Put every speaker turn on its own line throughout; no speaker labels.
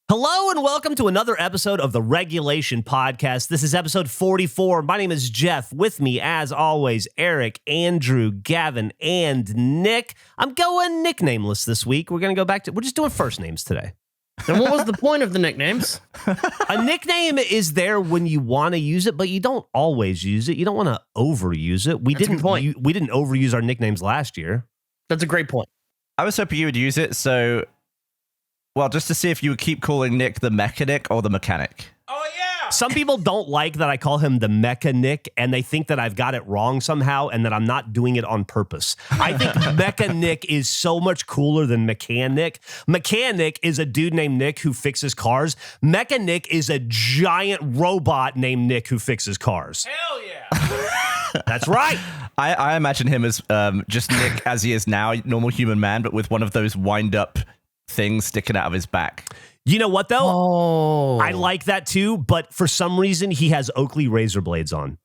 Hello and welcome to another episode of the Regulation Podcast. This is episode 44. My name is Geoff. With me, as always, Eric, Andrew, Gavin, and Nick. I'm going nicknameless this week. We're just doing first names today.
And what was the point of the nicknames?
A nickname is there when you want to use it, but you don't always use it. You don't want to overuse it. We didn't overuse our nicknames last year.
That's a great point.
I was hoping you would use it, just to see if you would keep calling Nick the mechanic or the mechanic.
Oh, yeah.
Some people don't like that I call him the mechanic, and they think that I've got it wrong somehow and that I'm not doing it on purpose. I think mechanic is so much cooler than mechanic. Mechanic is a dude named Nick who fixes cars. Mechanic is a giant robot named Nick who fixes cars.
Hell yeah.
That's right.
I imagine him as just Nick as he is now, normal human man, but with one of those wind-up things sticking out of his back.
You know what, though?
Oh.
I like that, too, but for some reason, he has Oakley razor blades on.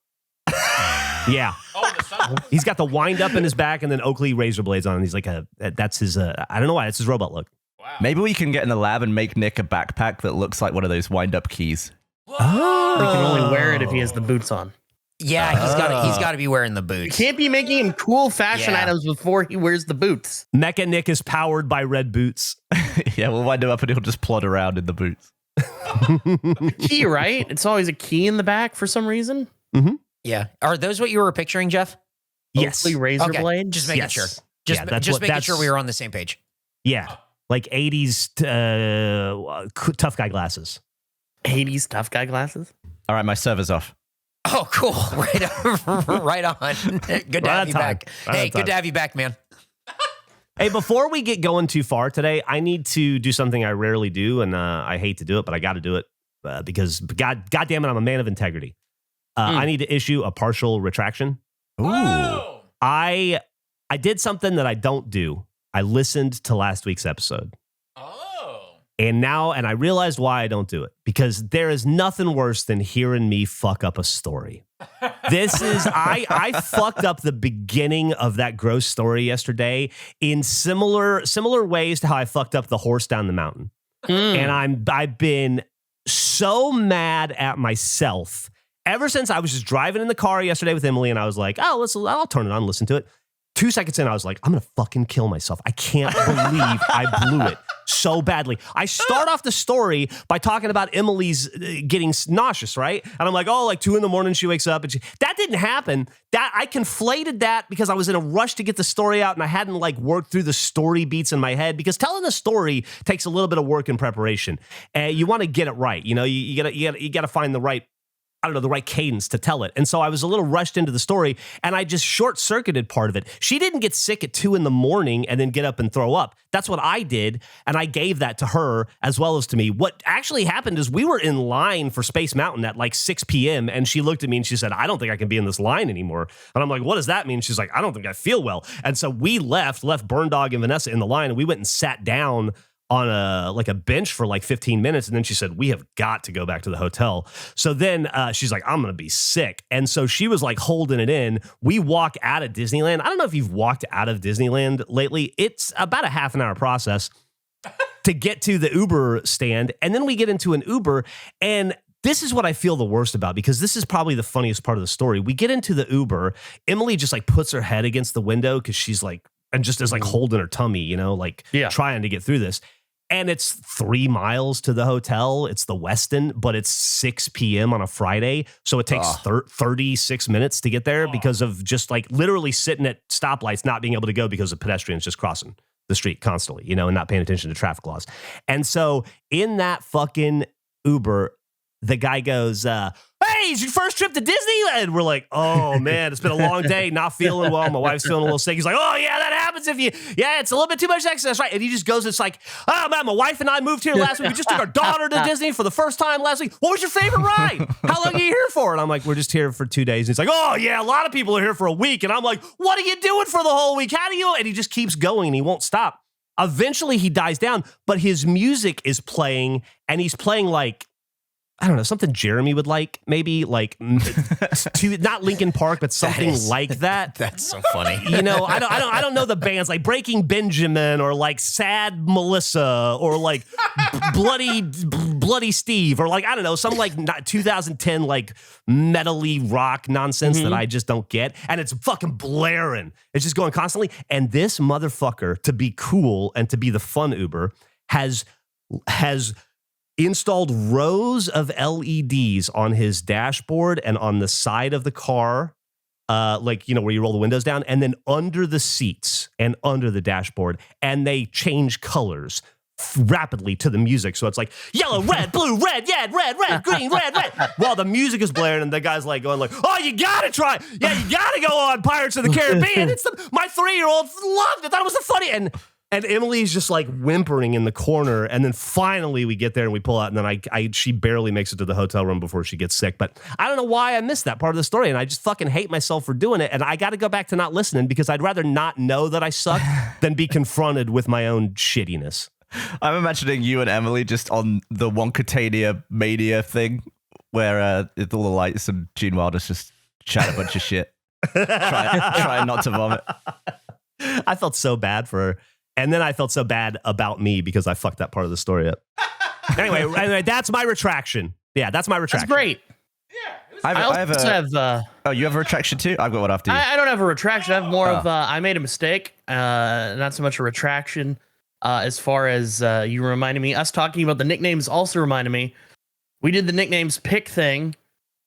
Yeah.
Oh, the sun.
He's got the wind up in his back and then Oakley razor blades on. And he's like, that's his, I don't know why, that's his robot look.
Wow.
Maybe we can get in the lab and make Nick a backpack that looks like one of those wind-up keys.
Oh.
He can only wear it if he has the boots on.
Yeah, he's got to be wearing the
You
boots.
can't be making him cool fashion
Yeah.
items before he wears the boots.
Mecha Nick is powered by red boots.
Yeah, we'll wind him up and he'll just plod around in the boots.
Key, right? It's always a key in the back for some reason.
Mm-hmm.
Yeah. Are those what you were picturing, Geoff?
Yes.
Oakley razor
Okay,
blades.
just making
Yes.
sure.
Yeah,
Just making sure we were on the same page.
Yeah. Like 80s tough guy glasses.
80s tough guy glasses.
All right, my server's off.
Oh, cool. Right on. Good to have you back. Hey, good to have you back, man.
Hey, before we get going too far today, I need to do something I rarely do, and I hate to do it, but I got to do it because, God damn it, I'm a man of integrity. I need to issue a partial retraction.
Ooh.
Oh.
I did something that I don't do. I listened to last week's episode.
Oh.
And I realized why I don't do it. Because there is nothing worse than hearing me fuck up a story. I fucked up the beginning of that gross story yesterday in similar ways to how I fucked up the horse down the mountain. And I've been so mad at myself ever since I was just driving in the car yesterday with Emily, and I was like, I'll turn it on and listen to it. 2 seconds in, I was like, I'm going to fucking kill myself. I can't believe I blew it so badly. I start off the story by talking about Emily's getting nauseous, right? And I'm like, 2 a.m, she wakes up. And that didn't happen. That I conflated that because I was in a rush to get the story out and I hadn't worked through the story beats in my head, because telling the story takes a little bit of work and preparation. You want to get it right. You know, you gotta find the right cadence to tell it. And so I was a little rushed into the story and I just short-circuited part of it. She didn't get sick at 2 a.m. and then get up and throw up. That's what I did. And I gave that to her as well as to me. What actually happened is we were in line for Space Mountain at 6 p.m. and she looked at me and she said, I don't think I can be in this line anymore. And I'm like, what does that mean? She's like, I don't think I feel well. And so we left Burn Dog and Vanessa in the line, and we went and sat down on a bench for 15 minutes. And then she said, we have got to go back to the hotel. So then she's like, I'm going to be sick. And so she was holding it in. We walk out of Disneyland. I don't know if you've walked out of Disneyland lately. It's about a half an hour process to get to the Uber stand. And then we get into an Uber, and this is what I feel the worst about, because this is probably the funniest part of the story. We get into the Uber. Emily just puts her head against the window because she's and just is holding her tummy, trying to get through this. And it's 3 miles to the hotel. It's the Westin, but it's 6 p.m. on a Friday. So it takes 36 minutes to get there because of just literally sitting at stoplights, not being able to go because of pedestrians just crossing the street constantly, and not paying attention to traffic laws. And so in that fucking Uber, the guy goes, hey, it's your first trip to Disneyland. We're like, oh man, it's been a long day, not feeling well. My wife's feeling a little sick. He's like, oh yeah, that happens it's a little bit too much excess, right? And he just goes, it's oh man, my wife and I moved here last week. We just took our daughter to Disney for the first time last week. What was your favorite ride? How long are you here for? And I'm like, we're just here for 2 days. And he's like, oh yeah, a lot of people are here for a week. And I'm like, what are you doing for the whole week? How do you? And he just keeps going and he won't stop. Eventually he dies down, but his music is playing, and he's playing I don't know, something Jeremy would like, maybe like not Linkin Park, but something like that.
That's so funny.
You know, I don't know the bands like Breaking Benjamin or like Sad Melissa or like Bloody Steve or like I don't know, some like 2010 like metal-y rock nonsense that I just don't get, and it's fucking blaring. It's just going constantly, and this motherfucker, to be cool and to be the fun Uber, has installed rows of LEDs on his dashboard and on the side of the car, like, you know, where you roll the windows down, and then under the seats and under the dashboard. And they change colors rapidly to the music. So it's like yellow, red, blue, red, yeah, red, green, red. While the music is blaring and the guy's like going like, oh, you gotta try. Yeah, you gotta go on Pirates of the Caribbean. My 3-year-old loved it. Thought it was so funny. And Emily's just like whimpering in the corner. And then finally we get there and we pull out. And then she barely makes it to the hotel room before she gets sick. But I don't know why I missed that part of the story. And I just fucking hate myself for doing it. And I got to go back to not listening because I'd rather not know that I suck than be confronted with my own shittiness.
I'm imagining you and Emily just on the Wonkatania Mania thing where it's all the lights and Gene Wilder's just chat a bunch of shit. Trying not to vomit.
I felt so bad for her. And then I felt so bad about me because I fucked that part of the story up. Anyway, that's my retraction. Yeah, that's my retraction.
That's great.
I have oh, you have a retraction too? I've got one after you.
I don't have a retraction. I have more of I made a mistake. Not so much a retraction. As far as you reminded me, us talking about the nicknames also reminded me. We did the nicknames pick thing,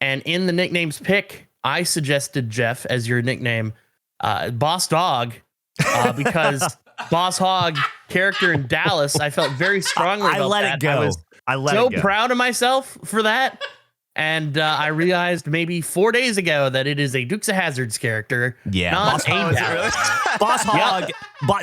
and in the nicknames pick, I suggested Geoff as your nickname, Boss Dog, because Boss Hogg character in Dallas, I felt very strongly about that. I was so proud of myself for that. And I realized maybe 4 days ago that it is a Dukes of Hazzard's character.
Yeah,
not Dallas.
Boss Hogg.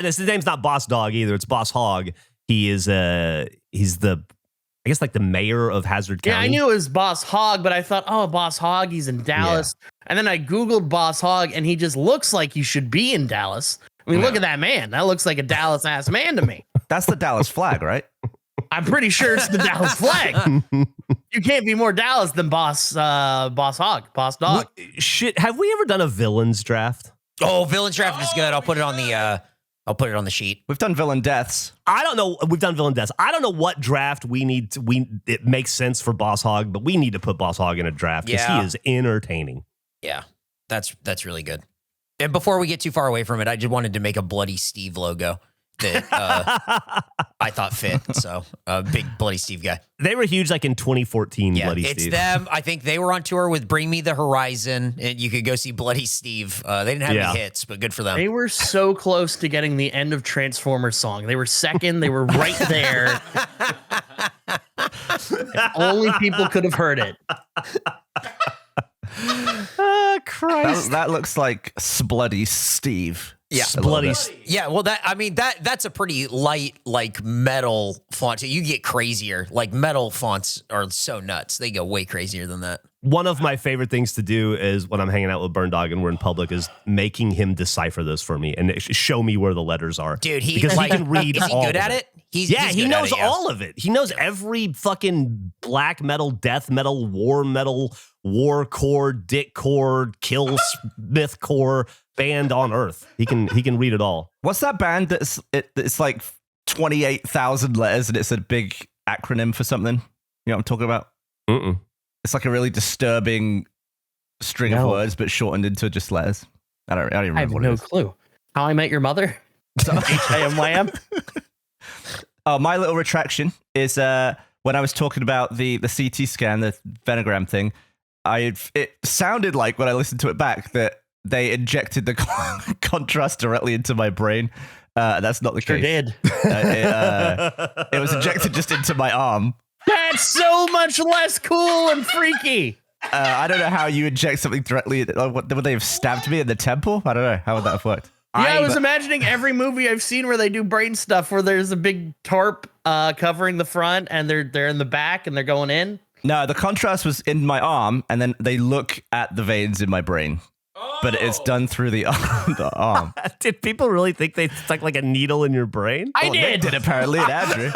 His name's not Boss Dog either. It's Boss Hogg. He's the, I guess, like the mayor of Hazard County.
Yeah, I knew it was Boss Hogg, but I thought, oh, Boss Hogg, he's in Dallas. Yeah. And then I Googled Boss Hogg, and he just looks like he should be in Dallas. I mean, look at that man. That looks like a Dallas ass man to me.
That's the Dallas flag, right?
I'm pretty sure it's the Dallas flag. You can't be more Dallas than Boss Hogg, Boss Dog.
Shit, have we ever done a villains draft?
Oh, villains draft is good. I'll put it on the sheet.
We've done villain deaths.
I don't know. We've done villain deaths. I don't know what draft we need to. It makes sense for Boss Hogg, but we need to put Boss Hogg in a draft because he is entertaining.
Yeah, that's really good. And before we get too far away from it, I just wanted to make a Bloody Steve logo that I thought fit. So big Bloody Steve guy.
They were huge like in 2014,
yeah,
Bloody
it's
Steve.
Them. I think they were on tour with Bring Me the Horizon, and you could go see Bloody Steve. They didn't have any hits, but good for them.
They were so close to getting the end of Transformers song. They were second. They were right there. Only people could have heard it.
Christ.
That looks like Bloody Steve.
Yeah,
Bloody.
Yeah, well, that's a pretty light, like metal font. You get crazier. Like metal fonts are so nuts; they go way crazier than that.
One of my favorite things to do is when I'm hanging out with Burn Dog and we're in public is making him decipher those for me and show me where the letters are.
Dude,
because he can read.
Is he
all
good
of
at it?
He knows all of it. He knows every fucking black metal, death metal, war core, dick core, kill smith core band on earth. He can read it all.
What's that band it's like 28,000 letters and it's a big acronym for something? You know what I'm talking about?
Mm-mm.
It's like a really disturbing string of words, but shortened into just letters. I don't even remember what it is.
I have no clue. How I Met Your Mother? H-A-M-Y-M?
Oh, my little retraction is when I was talking about the CT scan, the venogram thing, it sounded like when I listened to it back that they injected the contrast directly into my brain. That's not the case.
Sure did.
It was injected just into my arm.
That's so much less cool and freaky.
I don't know how you inject something directly. Would they have stabbed me in the temple? I don't know. How would that have worked?
Yeah, I was imagining every movie I've seen where they do brain stuff where there's a big tarp covering the front and they're in the back and they're going in.
No, the contrast was in my arm, and then they look at the veins in my brain. But it's done through the arm.
Did people really think they stuck like a needle in your brain?
I did.
They did apparently, and Andrew.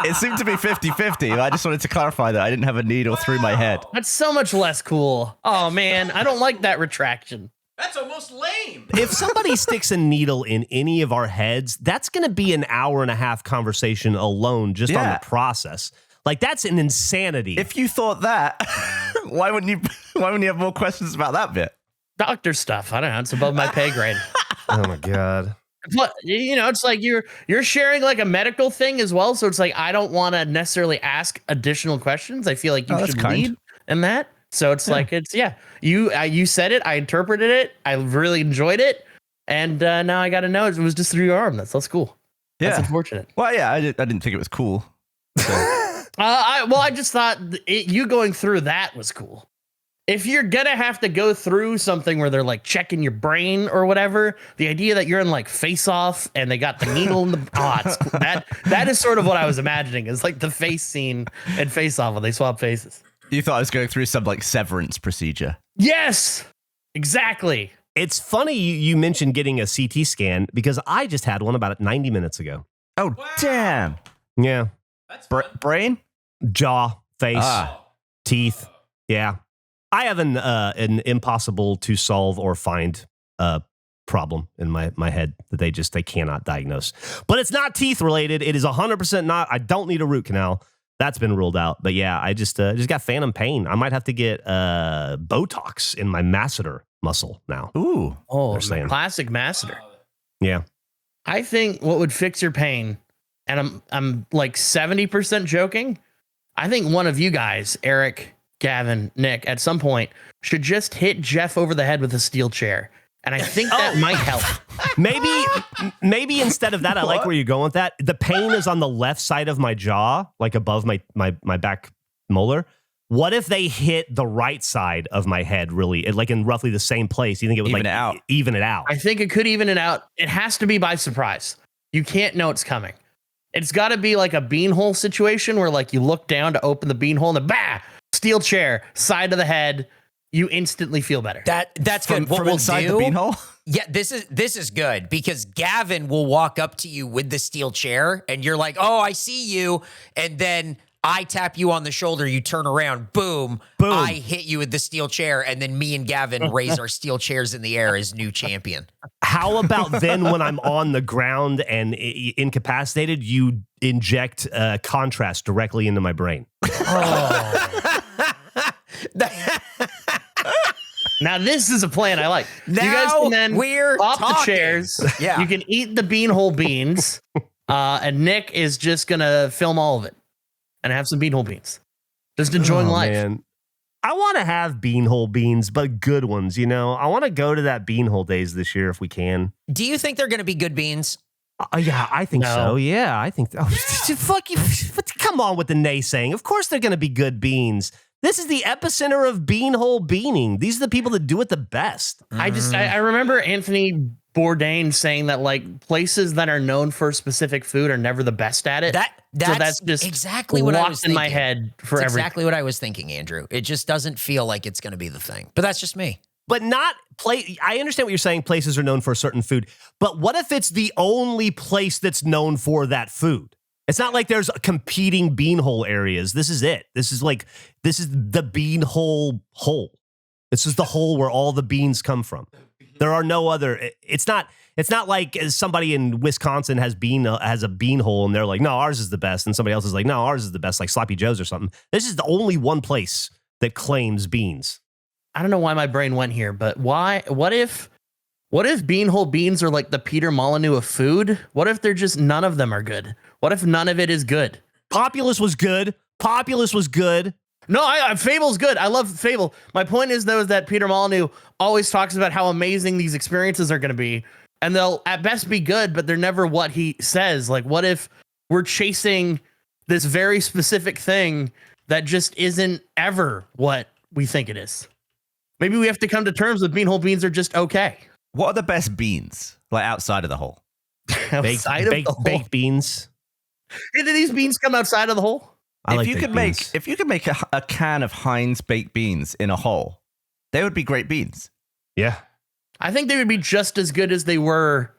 It seemed to be 50-50. I just wanted to clarify that I didn't have a needle through my head.
That's so much less cool. Oh man, I don't like that retraction.
That's almost lame.
If somebody sticks a needle in any of our heads, that's going to be an hour and a half conversation alone just on
Yeah.
the process. Like, that's an insanity.
If you thought that, why wouldn't you have more questions about that bit?
Doctor stuff. I don't know. It's above my pay grade.
Oh my God.
But it's like you're sharing like a medical thing as well. So it's like I don't want to necessarily ask additional questions. I feel like you
Oh, that's
should
kind.
lead in that. So it's like you said it. I interpreted it. I really enjoyed it, and now I got to know it was just through your arm. That's cool. That's
Yeah.
unfortunate.
Well, yeah, I didn't think it was cool. So.
I just thought you going through that was cool. If you're gonna have to go through something where they're like checking your brain or whatever, the idea that you're in like Face Off and they got the needle in the that is sort of what I was imagining is like the face scene in Face Off when they swap faces.
You thought I was going through some like severance procedure.
Yes, exactly.
It's funny you mentioned getting a CT scan because I just had one about 90 minutes ago.
Oh, damn.
Yeah.
That's fun.
Brain?
Jaw, face,
Ah.
teeth. Yeah. I have an impossible to solve or find problem in my head that they cannot diagnose. But it's not teeth related. It is 100% not. I don't need a root canal. That's been ruled out. But yeah, I just got phantom pain. I might have to get Botox in my masseter muscle now.
Ooh.
Oh,
They're saying.
classic masseter.
Yeah.
I think what would fix your pain, and I'm like 70% joking. I think one of you guys, Eric, Gavin, Nick, at some point should just hit Geoff over the head with a steel chair. And I think that might help.
Maybe instead of that, I like where you're going with that. The pain is on the left side of my jaw, like above my back molar. What if they hit the right side of my head really, like in roughly the same place? You think it would even it out?
I think it could even it out. It has to be by surprise. You can't know it's coming. It's got to be like a beanhole situation where like you look down to open the beanhole and then bah, steel chair, side of the head. You instantly feel better.
That's good. What
From
we'll
inside
do,
the beanhole?
yeah, this is good because Gavin will walk up to you with the steel chair and you're like, "Oh, I see you," and then I tap you on the shoulder. You turn around, boom! I hit you with the steel chair, and then me and Gavin raise our steel chairs in the air as new champion.
How about then when I'm on the ground and incapacitated, you inject contrast directly into my brain?
Now this is a plan I like. You guys
Now
can then
we're
pop the
talking.
chairs.
Yeah.
You can eat the beanhole beans. And Nick is just gonna film all of it and have some beanhole beans. Just enjoying life.
Man. I want to have beanhole beans, but good ones, you know? I want to go to that beanhole days this year if we can.
Do you think they're going to be good beans?
Yeah, I think
No.
so. Yeah, I think. Fuck you. Come on with the naysaying. Of course they're going to be good beans. This is the epicenter of beanhole beaning. These are the people that do it the best.
I remember Anthony Bourdain saying that like places that are known for specific food are never the best at it.
That's
just
exactly what I
locked
was
in
thinking.
my head for
That's
everything.
exactly what I was thinking, Andrew. It just doesn't feel like it's going to be the thing. But that's just me.
But not play. I understand what you're saying. Places are known for a certain food. But what if it's the only place that's known for that food? It's not like there's competing beanhole areas. This is it. This is the beanhole hole. This is the hole where all the beans come from. There are no other. It's not like somebody in Wisconsin has a bean hole and they're like, no, ours is the best. And somebody else is like, no, ours is the best, like Sloppy Joe's or something. This is the only one place that claims beans.
I don't know why my brain went here, but why? What if beanhole beans are like the Peter Molyneux of food? What if they're just none of them are good? What if none of it is good?
Populous was good.
No, Fable's good. I love Fable. My point is, though, is that Peter Molyneux always talks about how amazing these experiences are going to be. And they'll at best be good, but they're never what he says. Like, what if we're chasing this very specific thing that just isn't ever what we think it is? Maybe we have to come to terms with beanhole beans are just okay.
What are the best beans? Like outside of the hole?
Outside of the hole.
Baked beans.
Do these beans come outside of the hole?
If you could make a can of Heinz baked beans in a hole, they would be great beans.
Yeah.
I think they would be just as good as they were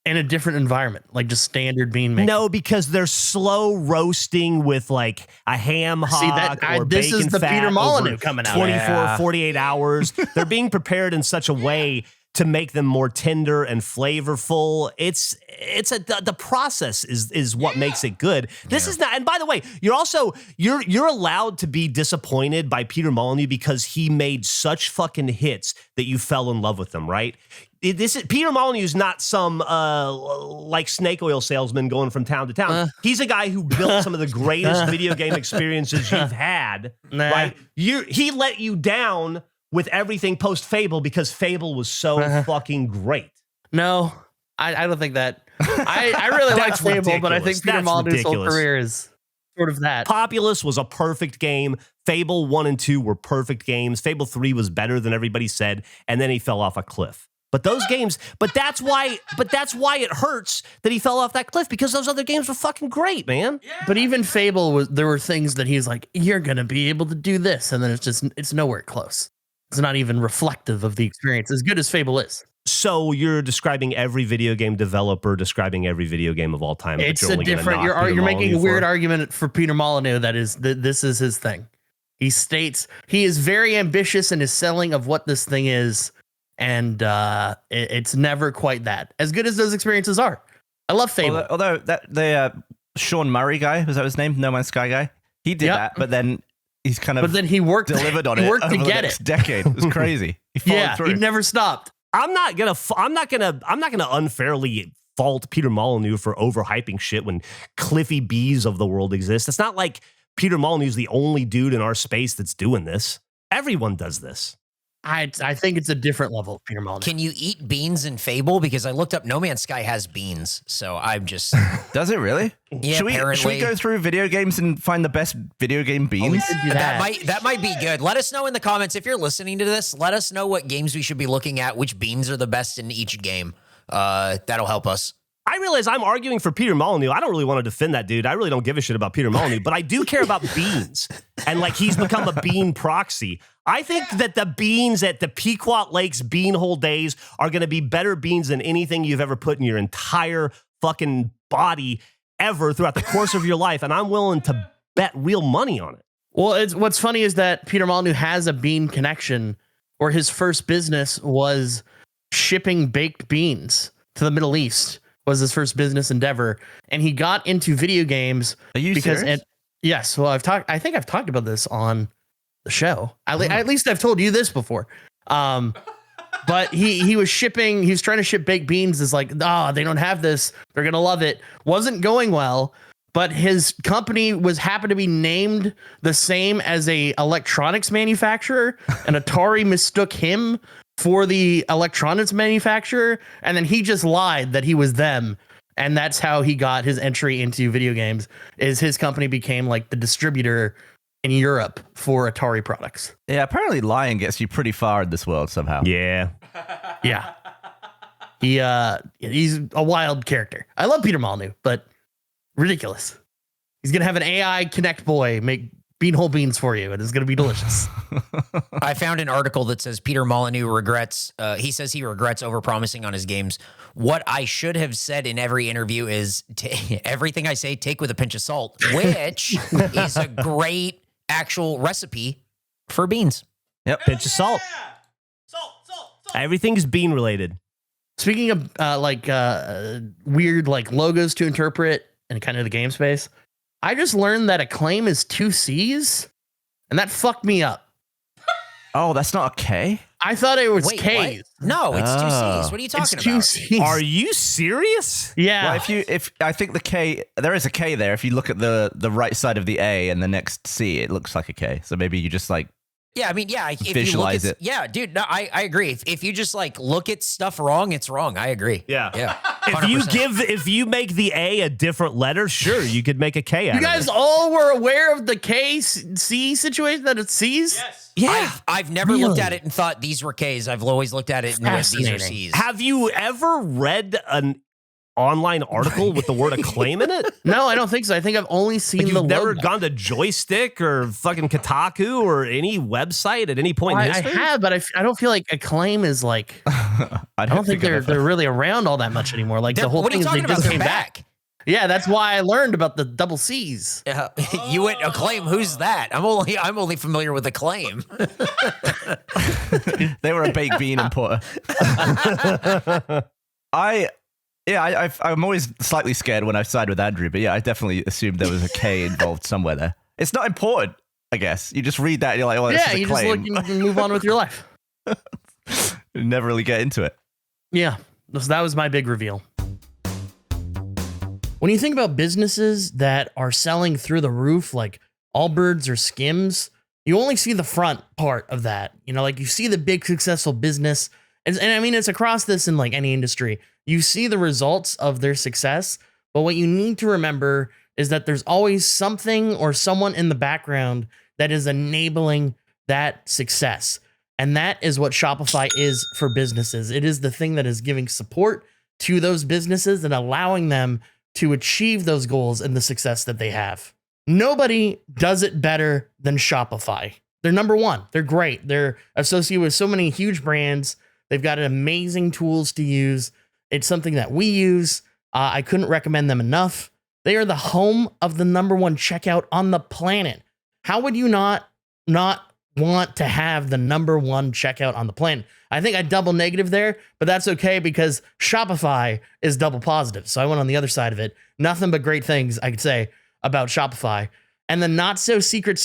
in a different environment, like just standard bean making?
No, because they're slow roasting with like a ham hock or
this
bacon
is the
fat
Peter Molyneux
over
coming out.
24, 48 hours. They're being prepared in such a way to make them more tender and flavorful. The process is what makes it good. This is not, and by the way, you're allowed to be disappointed by Peter Molyneux because he made such fucking hits that you fell in love with them, right? Peter Molyneux is not some like snake oil salesman going from town to town. He's a guy who built some of the greatest video game experiences you've had. Right? He let you down with everything post Fable because Fable was so fucking great.
No, I don't think that. I really like Fable,
ridiculous.
but I think Peter Molyneux's whole career is sort of that.
Populous was a perfect game. Fable 1 and 2 were perfect games. Fable 3 was better than everybody said, and then he fell off a cliff. But those games, but that's why it hurts that he fell off that cliff, because those other games were fucking great, man.
Yeah. But even Fable there were things that he's like, you're gonna be able to do this, and then it's nowhere close. It's not even reflective of the experience, as good as Fable is.
So you're describing every video game developer describing every video game of all time.
It's a different. You're making a weird argument for Peter Molyneux. This is his thing. He states he is very ambitious in his selling of what this thing is, and it's never quite that. As good as those experiences are, I love Fable.
Although the Sean Murray guy, was that his name? No Man's Sky guy. He did that, but then he's kind of.
But then he worked.
Delivered on
he
it.
Worked
over
to
the
get
next
it.
Decade. It was crazy. He followed through.
He never stopped.
I'm not gonna unfairly fault Peter Molyneux for overhyping shit when Cliffy B's of the world exist. It's not like Peter Molyneux's the only dude in our space that's doing this. Everyone does this.
I think it's a different level of Peter Molyneux.
Can you eat beans in Fable? Because I looked up No Man's Sky has beans, so I'm just.
Does it really?
Yeah,
should we go through video games and find the best video game beans?
That might be good. Let us know in the comments if you're listening to this. Let us know what games we should be looking at, which beans are the best in each game. That'll help us.
I realize I'm arguing for Peter Molyneux. I don't really want to defend that dude. I really don't give a shit about Peter Molyneux, but I do care about beans. And like he's become a bean proxy. I think that the beans at the Pequot Lakes Beanhole Days are going to be better beans than anything you've ever put in your entire fucking body ever throughout the course of your life. And I'm willing to bet real money on it.
Well, what's funny is that Peter Molyneux has a bean connection, or his first business was shipping baked beans to the Middle East. Was his first business endeavor, and he got into video games.
Are you serious?
Yes. Well, I think I've talked about this on the show. At least I've told you this before. But he was shipping. He was trying to ship baked beans. Is like, they don't have this. They're gonna love it. Wasn't going well. But his company happened to be named the same as a electronics manufacturer, and Atari mistook him for the electronics manufacturer, and then he just lied that he was them, and that's how he got his entry into video games. Is his company became like the distributor in Europe for Atari products.
Yeah, apparently lying gets you pretty far in this world somehow.
Yeah.
He's a wild character. I love Peter Molyneux, but ridiculous. He's gonna have an AI Connect boy make beanhole beans for you, and it's going to be delicious.
I found an article that says Peter Molyneux regrets. He says he regrets overpromising on his games. What I should have said in every interview is everything I say, take with a pinch of salt, which is a great actual recipe for beans.
Yep, pinch of salt.
Salt.
Everything's bean related.
Speaking of weird like logos to interpret and kind of the game space, I just learned that Acclaim is 2 C's, and that fucked me up.
Oh, that's not a K?
I thought it was
Wait,
K's.
what? No, it's 2 C's. What are you talking
It's 2
about?
C's.
Are you serious?
Yeah.
Well, if I think the K, there is a K there. If you look at the right side of the A and the next C, it looks like a K. So maybe you just like
Yeah, I mean, yeah. If
visualize
you look
it.
Yeah, dude, no, I agree. If you just like look at stuff wrong, it's wrong. I agree.
Yeah.
Yeah.
If you make the A a different letter, sure, you could make a K out
You
of
guys
it.
all were aware of the C situation, that it's C's?
Yes.
Yeah.
I've never looked at it and thought these were K's. I've always looked at it and went, these are
Fascinating.
C's.
Have you ever read online article with the word Acclaim in it?
No, I don't think so. I think I've only seen
Like
the
you've never
logo.
gone to Joystick or fucking Kotaku or any website at any point in
I
history?
have, but I don't feel like Acclaim is like. I don't think they're really around all that much anymore. Like the whole
what are
thing
you
is they
talking about?
just
They're
came back. Yeah, that's why I learned about the double C's.
You went Acclaim. Who's that? I'm only familiar with Acclaim.
They were a baked bean importer. I'm always slightly scared when I side with Andrew, but yeah, I definitely assumed there was a K involved somewhere there. It's not important, I guess. You just read that and you're like, oh, this
Yeah,
is
you just
Acclaim.
look and move on with your life.
You never really get into it.
Yeah, so that was my big reveal. When you think about businesses that are selling through the roof, like Allbirds or Skims, you only see the front part of that. You know, like you see the big successful business. And I mean, it's across this in like any industry. You see the results of their success. But what you need to remember is that there's always something or someone in the background that is enabling that success. And that is what Shopify is for businesses. It is the thing that is giving support to those businesses and allowing them to achieve those goals and the success that they have. Nobody does it better than Shopify. They're number one. They're great. They're associated with so many huge brands. They've got amazing tools to use. It's something that we use. I couldn't recommend them enough. They are the home of the number one checkout on the planet. How would you not want to have the number one checkout on the planet? I think I double negative there, but that's okay because Shopify is double positive. So I went on the other side of it. Nothing but great things I could say about Shopify. And the not so secret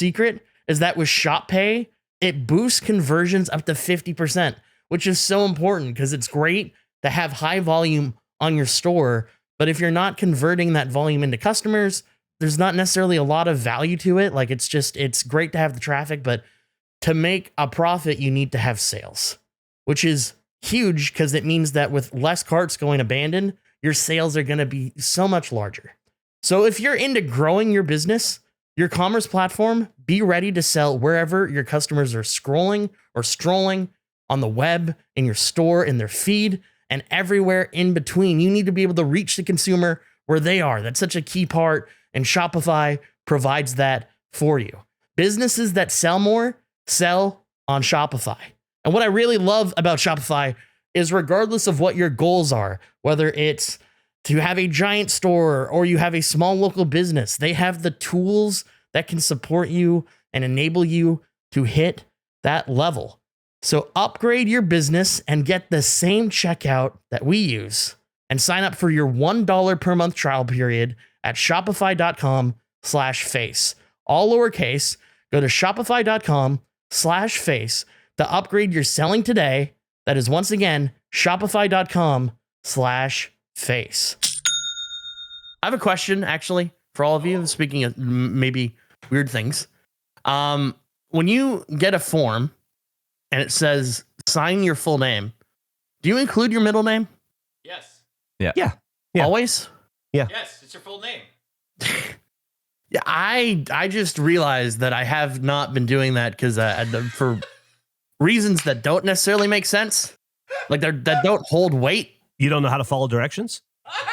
is that with Shop Pay, it boosts conversions up to 50%, which is so important because it's great to have high volume on your store. But if you're not converting that volume into customers, there's not necessarily a lot of value to it. Like it's great to have the traffic, but to make a profit, you need to have sales, which is huge because it means that with less carts going abandoned, your sales are going to be so much larger. So if you're into growing your business, your commerce platform, be ready to sell wherever your customers are scrolling or strolling on the web, in your store, in their feed, and everywhere in between. You need to be able to reach the consumer where they are. That's such a key part, and Shopify provides that for you. Businesses that sell more sell on Shopify. And what I really love about Shopify is regardless of what your goals are, whether it's to have a giant store or you have a small local business, they have the tools that can support you and enable you to hit that level. So upgrade your business and get the same checkout that we use and sign up for your $1 per month trial period at shopify.com/face. All lowercase. Go to shopify.com/face to upgrade your selling today. That is once again, shopify.com/face. I have a question actually for all of you. Speaking of maybe weird things. When you get a form and it says sign your full name, do you include your middle name?
Yes.
Yeah.
Always?
Yes, it's your full name.
Yeah, I just realized that I have not been doing that because for reasons that don't necessarily make sense, like that don't hold weight.
You don't know how to follow directions?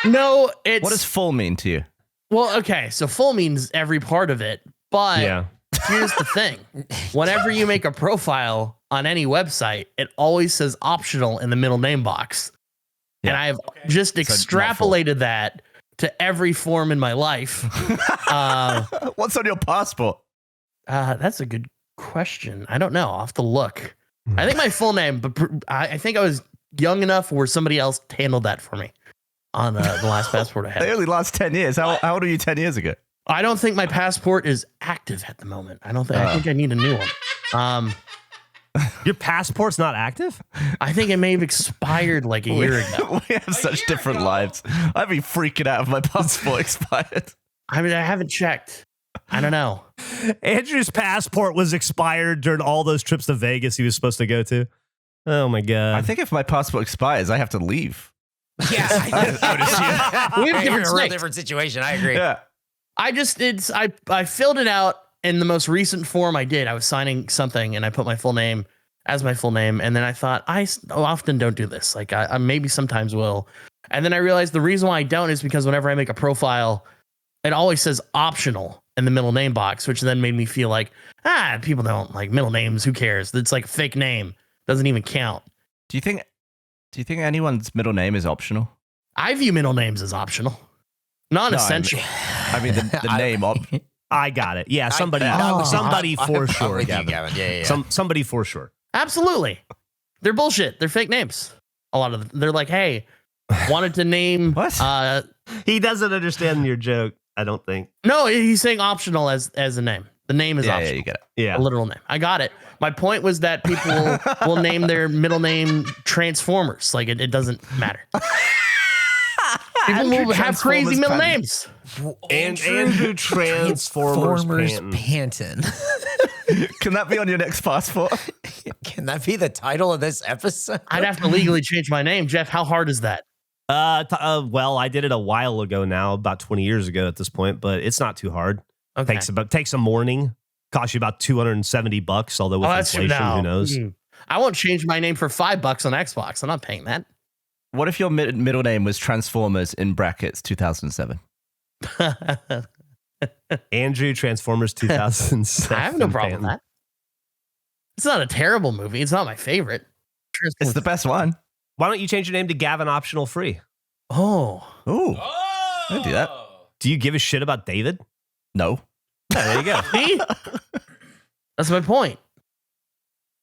No, it's
What does full mean to you?
well, okay. So full means every part of it, but here's the thing: whenever you make a profile on any website, it always says optional in the middle name box, and I have just extrapolated that to every form in my life.
What's on your passport?
That's a good question. I don't know. I'll have to look. I think my full name, but I think I was young enough where somebody else handled that for me on the last passport I had.
They only last 10 years. How old were you 10 years ago?
I don't think my passport is active at the moment. I think I need a new one.
Your passport's not active?
I think it may have expired like a year ago.
We have such different lives. I'd be freaking out if my passport expired.
I mean, I haven't checked. I don't know.
Andrew's passport was expired during all those trips to Vegas he was supposed to go to. Oh my God.
I think if my passport expires, I have to leave.
Yeah, I
We have
You're in
different
a real
snakes.
different situation. I agree.
Yeah.
I filled it out in the most recent form I did. I was signing something and I put my full name as my full name. And then I thought, I often don't do this. Like I maybe sometimes will. And then I realized the reason why I don't is because whenever I make a profile, it always says optional in the middle name box, which then made me feel like, people don't like middle names. Who cares? It's like a fake name. Doesn't even count.
Do you think anyone's middle name is optional?
I view middle names as optional. Non-essential.
I mean the name.
I got it. Yeah, somebody for sure, Gavin.
Yeah.
Somebody for sure.
Absolutely. They're bullshit. They're fake names. A lot of them. They're like, hey, wanted to name.
What?
He doesn't understand your joke, I don't think.
No, he's saying optional as a name. The name is optional.
Yeah, you get it.
Yeah.
A literal name. I got it. My point was that people will name their middle name Transformers. Like it doesn't matter. People will have crazy middle names.
Andrew Transformers
Panton.
Can that be on your next passport?
Can that be the title of this episode?
I'd have to legally change my name. Jeff, how hard is that?
Well, I did it a while ago now, about 20 years ago at this point, but it's not too hard.
Okay.
Takes a morning. Costs you about $270, although with inflation, who knows?
I won't change my name for $5 on Xbox. I'm not paying that.
What if your middle name was Transformers in brackets 2007?
Andrew Transformers 2007.
I have no problem with that. It's not a terrible movie. It's not my favorite.
It's the best one.
Why don't you change your name to Gavin Optional Free?
Oh.
Ooh. I'd do that.
Do you give a shit about David?
No.
Yeah, there you go.
See? That's my point.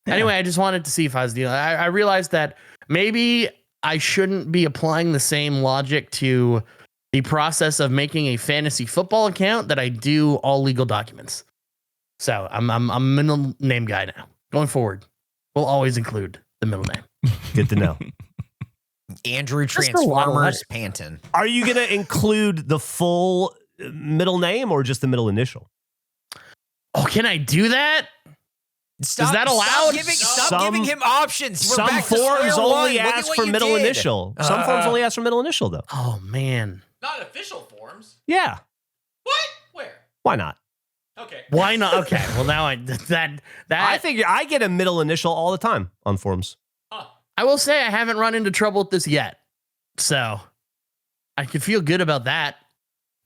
Yeah. Anyway, I just wanted to see if I was dealing. I realized that maybe I shouldn't be applying the same logic to the process of making a fantasy football account that I do all legal documents. So I'm a middle name guy now. Going forward, we'll always include the middle name.
Good to know.
Andrew Transformers Panton.
Are you going to include the full middle name or just the middle initial?
Oh, can I do that?
Stop,
is that allowed?
Stop giving him options. We're
some
back to
forms
square
only
one.
ask for middle initial. Some forms only ask for middle initial, though.
Oh, man.
Not official forms.
Yeah.
What? Where?
Why not?
Okay.
Why not? Okay. Well, now
I think I get a middle initial all the time on forms.
I will say I haven't run into trouble with this yet. So I can feel good about that.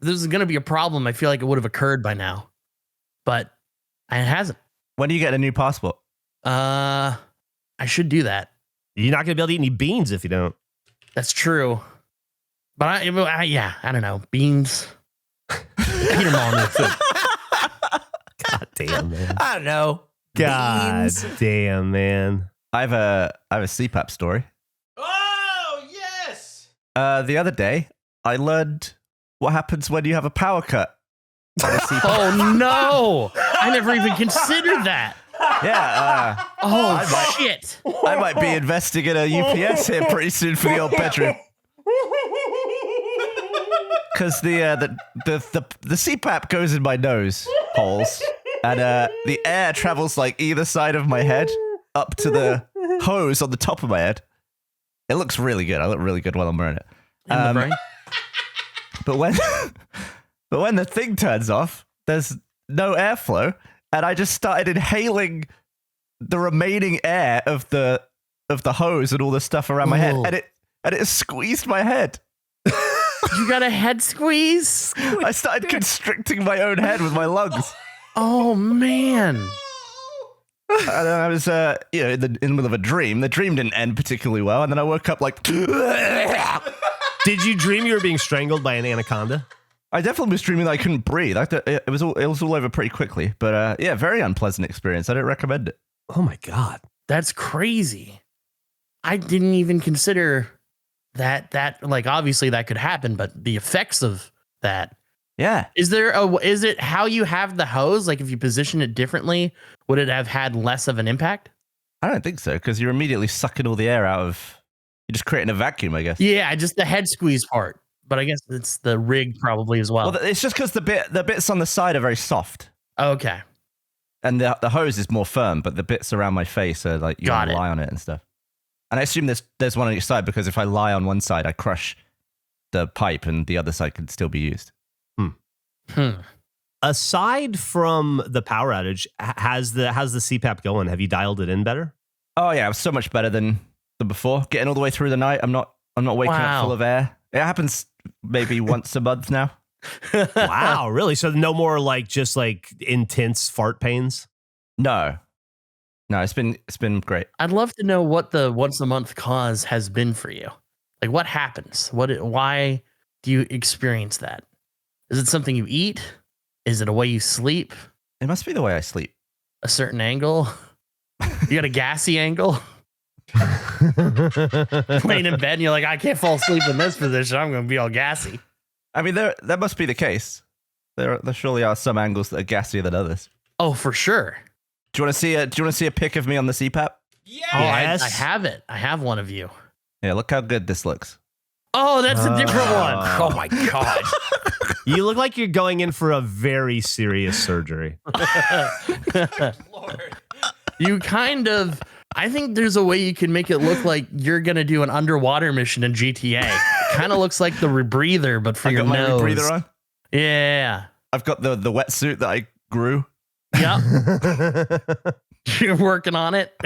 If this is going to be a problem, I feel like it would have occurred by now. But it hasn't.
When do you get a new passport?
I should do that.
You're not going to be able to eat any beans if you don't.
That's true. But I don't know. Beans. Eat them all in food.
God damn, man.
I don't know.
God
Beans.
damn, man.
I have a CPAP story.
Oh, yes.
The other day, I learned what happens when you have a power cut.
Oh, no. I never even considered that.
Yeah.
Shit.
I might be investing in a UPS here pretty soon for the old bedroom. Because the CPAP goes in my nose holes, and the air travels like either side of my head up to the hose on the top of my head. It looks really good. I look really good while I'm wearing it. But when the thing turns off, there's no airflow, and I just started inhaling the remaining air of the hose and all the stuff around my head, and it squeezed my head.
You got a head squeeze?
I started constricting my own head with my lungs.
Oh, man.
And then I was, in the middle of a dream. The dream didn't end particularly well, and then I woke up like.
Did you dream you were being strangled by an anaconda?
I definitely was dreaming that I couldn't breathe. It was all over pretty quickly, but very unpleasant experience. I don't recommend it.
Oh my God,
that's crazy. I didn't even consider that like obviously that could happen, but the effects of that.
Yeah.
Is it how you have the hose? Like if you position it differently, would it have had less of an impact?
I don't think so, because you're immediately sucking all the air out of. You're just creating a vacuum, I guess.
Yeah, just the head squeeze part. But I guess it's the rig probably as well.
Well, it's just because the bits on the side are very soft.
Okay.
And the hose is more firm, but the bits around my face are like you can lie on it and stuff. And I assume there's one on each side, because if I lie on one side, I crush the pipe, and the other side can still be used.
Aside from the power outage, how's the CPAP going? Have you dialed it in better?
Oh yeah, it was so much better than before. Getting all the way through the night, I'm not I'm not waking
Wow.
up full of air. It happens maybe once a month now.
Wow, really? So no more like just like intense fart pains?
No, it's been great.
I'd love to know what the once a month cause has been for you. Like, what happens? Why do you experience that? Is it something you eat? Is it a way you sleep?
It must be the way I sleep.
A certain angle? You got a gassy angle? Laying in bed and you're like, I can't fall asleep in this position. I'm going to be all gassy.
I mean, that must be the case. There surely are some angles that are gassier than others.
Oh, for sure.
Do you want to see a pic of me on the CPAP?
Yeah.
Oh,
Yes.
I have it. I have one of you.
Yeah, look how good this looks.
Oh, that's a different one.
Oh my God.
You look like you're going in for a very serious surgery.
Lord.
You kind of, I think there's a way you can make it look like you're going to do an underwater mission in GTA. It kind of looks like the rebreather, but for
I
your
got my
nose.
rebreather on.
Yeah.
I've got the wetsuit that I grew.
Yep. You're working on it.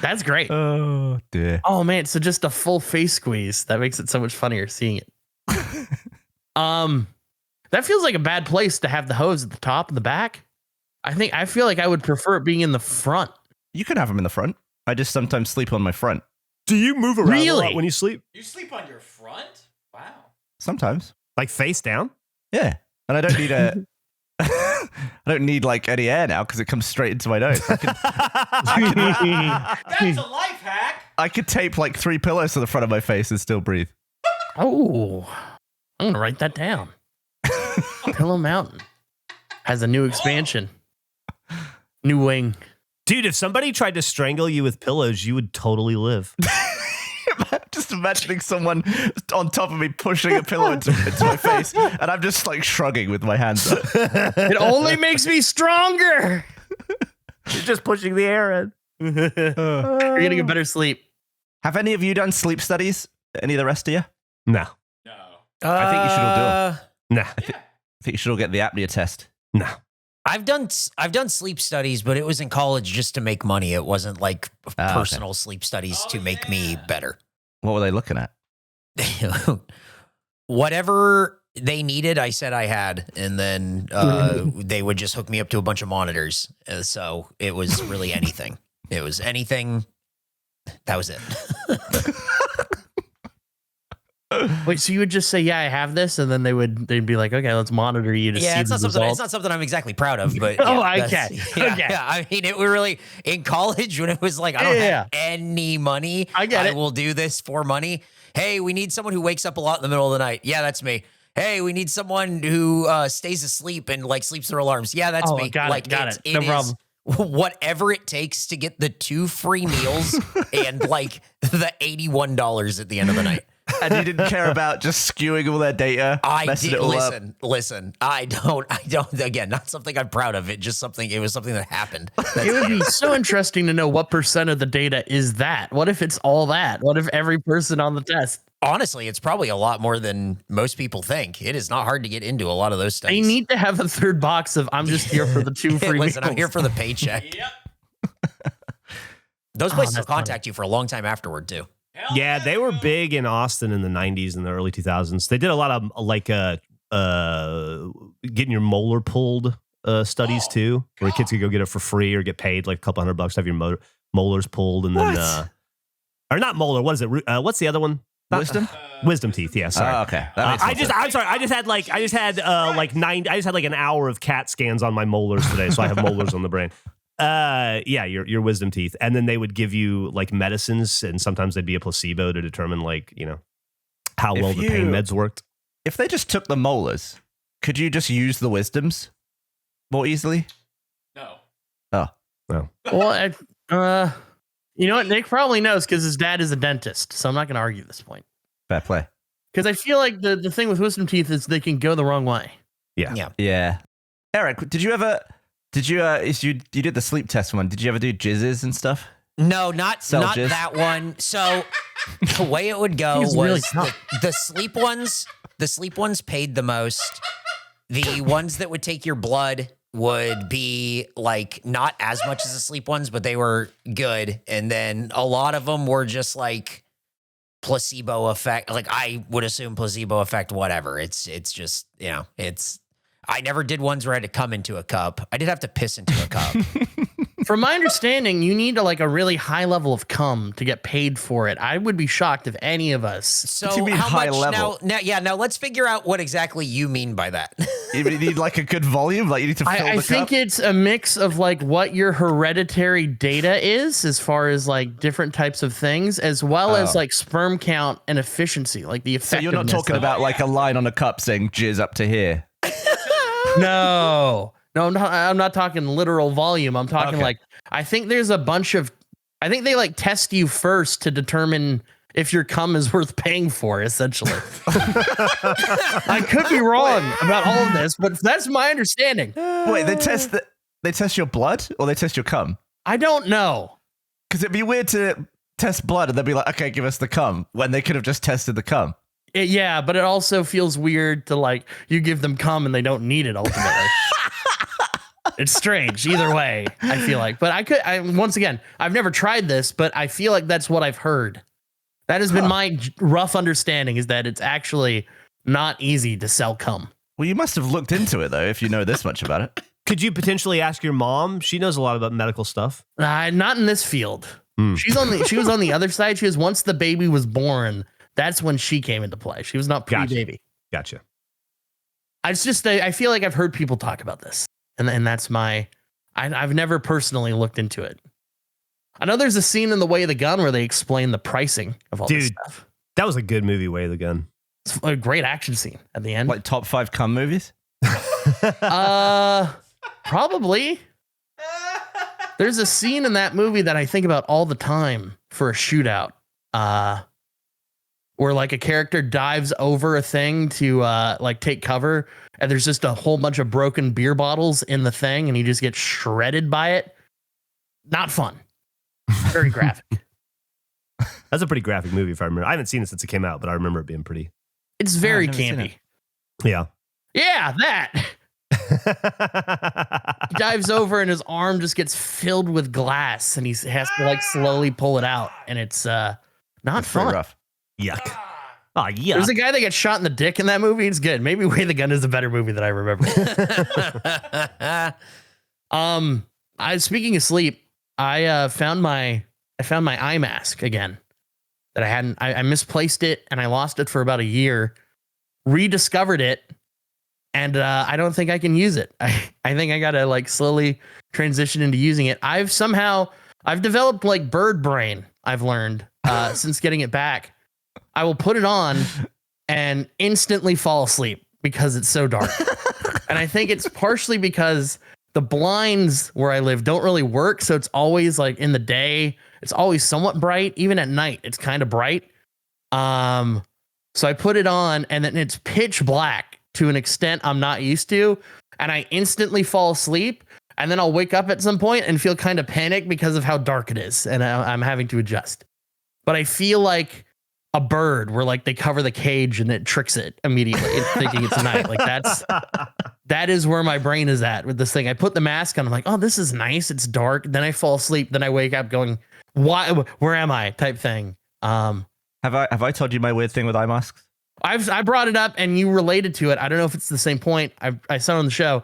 That's great.
Oh dear.
Oh man, so just a full face squeeze. That makes it so much funnier seeing it. That feels like a bad place to have the hose at the top and the back. I feel like I would prefer it being in the front.
You can have them in the front. I just sometimes sleep on my front.
Do you move around a
Really?
lot when you sleep?
You sleep on your front? Wow.
Sometimes.
Like face down?
Yeah. And I don't need I don't need like any air now because it comes straight into my nose.
That's a life hack.
I could tape like 3 pillows to the front of my face and still breathe.
Oh, I'm gonna write that down. Pillow Mountain has a new expansion, new wing.
Dude, if somebody tried to strangle you with pillows, you would totally live.
Just imagining someone on top of me pushing a pillow into my face, and I'm just like shrugging with my hands up.
It only makes me stronger.
You're just pushing the air in.
You're getting a better sleep.
Have any of you done sleep studies? Any of the rest of you?
No.
No.
I think you should all do it.
Nah.
I think you should all get the apnea test.
No.
I've done sleep studies, but it was in college just to make money. It wasn't like
okay.
personal sleep studies to make me better.
What were they looking at?
Whatever they needed, I said I had, and then they would just hook me up to a bunch of monitors. So it was really anything. It was anything. That was it.
Wait, so you would just say, "Yeah, I have this," and then they'd be like, "Okay, let's monitor you to see
Yeah, it's
the
not something.
results."
It's not something I'm exactly proud of, but
Oh,
yeah,
okay.
Yeah,
Okay.
yeah. I mean, it was really in college when it was like I don't
Yeah.
have any money.
I get it.
will do this for money. Hey, we need someone who wakes up a lot in the middle of the night. Yeah, that's me. Hey, we need someone who stays asleep and like sleeps through alarms. Yeah, that's
Oh,
me.
got
like,
it. Got it.
it
No
is
problem.
Whatever it takes to get the 2 free meals and like the $81 at the end of the night.
And you didn't care about just skewing all their data,
I
messing
did
it all up.
listen. I don't. Again, not something I'm proud of. It just something. It was something that happened.
It would be so interesting to know what percent of the data is that. What if it's all that? What if every person on the test?
Honestly, it's probably a lot more than most people think. It is not hard to get into a lot of those
I
studies.
need to have a third box of I'm just here for the 2 free
Listen, I'm
meals.
here for the paycheck.
Yep.
Those places will
that's funny.
contact you for a long time afterward too.
Hell
Yeah, they were
will.
big in Austin in the 90s and the early 2000s. They did a lot of like getting your molar pulled studies
Oh,
too, where
God.
kids could go get it for free or get paid like a couple $100 to have your molars pulled. And then, or not molar, what is it? What's the other one? Not-
Wisdom?
Wisdom teeth, yeah, sorry.
Oh, okay. That makes
I
more
just,
sense.
I'm sorry. I just had like an hour of CAT scans on my molars today, so I have molars on the brain. Yeah, your wisdom teeth, and then they would give you like medicines, and sometimes they'd be a placebo to determine like how
If
well the pain
you-
meds worked.
If they just took the molars, could you just use the wisdoms more easily?
No.
Well, you know what? Nick probably knows because his dad is a dentist, so I'm not going to argue this point.
Fair play.
Because I feel like the thing with wisdom teeth is they can go the wrong way.
Yeah. Eric, did you did the sleep test one? Did you ever do jizzes and stuff?
No, not
Self-jizz?
that one. So the way it would go
He's
was
really tough.
the sleep ones. The sleep ones paid the most. The ones that would take your blood would be like not as much as the sleep ones, but they were good. And then a lot of them were just like placebo effect. Like I would assume placebo effect, whatever. It's just, I never did ones where I had to come into a cup. I did have to piss into a cup.
From my understanding, you need a really high level of cum to get paid for it. I would be shocked if any of us.
So
What do you mean
how
high
much
level?
now let's figure out what exactly you mean by that.
You need like a good volume, like you need to fill
I
the
think
cup.
it's a mix of like what your hereditary data is as far as like different types of things, as well as like sperm count and efficiency, like the
So
effectiveness.
you're not talking
of-
about like a line on a cup saying jizz up to here.
No, I'm not talking literal volume. I'm talking
Okay.
like, I think there's a bunch of, I think they like test you first to determine if your cum is worth paying for, essentially. I could be wrong about all of this, but that's my understanding.
Wait, they test your blood or they test your cum?
I don't know.
Because it'd be weird to test blood and they'd be like, okay, give us the cum, when they could have just tested the cum.
Yeah, but it also feels weird to like, you give them cum and they don't need it ultimately. It's strange either way, I feel like. But once again, I've never tried this, but I feel like that's what I've heard. That has been my rough understanding, is that it's actually not easy to sell cum.
Well, you must have looked into it, though, if you know this much about it.
Could you potentially ask your mom? She knows a lot about medical stuff.
Not in this field. She was on the other side. She was, once the baby was born, that's when she came into play. She was not pre-baby.
Gotcha.
It's just, I feel like I've heard people talk about this, and that's I've never personally looked into it. I know there's a scene in The Way of the Gun where they explain the pricing of all this stuff.
That was a good movie, Way of the Gun.
It's a great action scene at the end.
Like top 5 cum movies?
Probably. There's a scene in that movie that I think about all the time for a shootout, where like a character dives over a thing to like take cover, and there's just a whole bunch of broken beer bottles in the thing, and he just gets shredded by it. Not fun. Very graphic.
That's a pretty graphic movie, if I remember. I haven't seen it since it came out, but I remember it being pretty.
It's very
I've never seen
campy.
Yeah.
Yeah, that. He dives over and his arm just gets filled with glass, and he has to like slowly pull it out, and it's not
That's pretty
fun.
rough.
Yuck. Oh, yeah.
There's a guy that gets shot in the dick in that movie. It's good. Maybe Way the Gun is a better movie than I remember. Speaking of sleep, I found my eye mask again that I hadn't. I misplaced it and I lost it for about a year. Rediscovered it, and I don't think I can use it. I think I gotta like slowly transition into using it. I've developed like bird brain. I've learned since getting it back. I will put it on and instantly fall asleep because it's so dark. And I think it's partially because the blinds where I live don't really work. So it's always like in the day, it's always somewhat bright. Even at night, it's kind of bright. So I put it on and then it's pitch black to an extent I'm not used to. And I instantly fall asleep. And then I'll wake up at some point and feel kind of panicked because of how dark it is. And I'm having to adjust. But I feel like a bird where like they cover the cage and it tricks it immediately thinking it's night. Like that is where my brain is at with this thing. I put the mask on. I'm like, oh, this is nice. It's dark. Then I fall asleep. Then I wake up going, why, where am I type thing.
Have I told you my weird thing with eye masks?
I brought it up and you related to it. I don't know if it's the same point. I said on the show,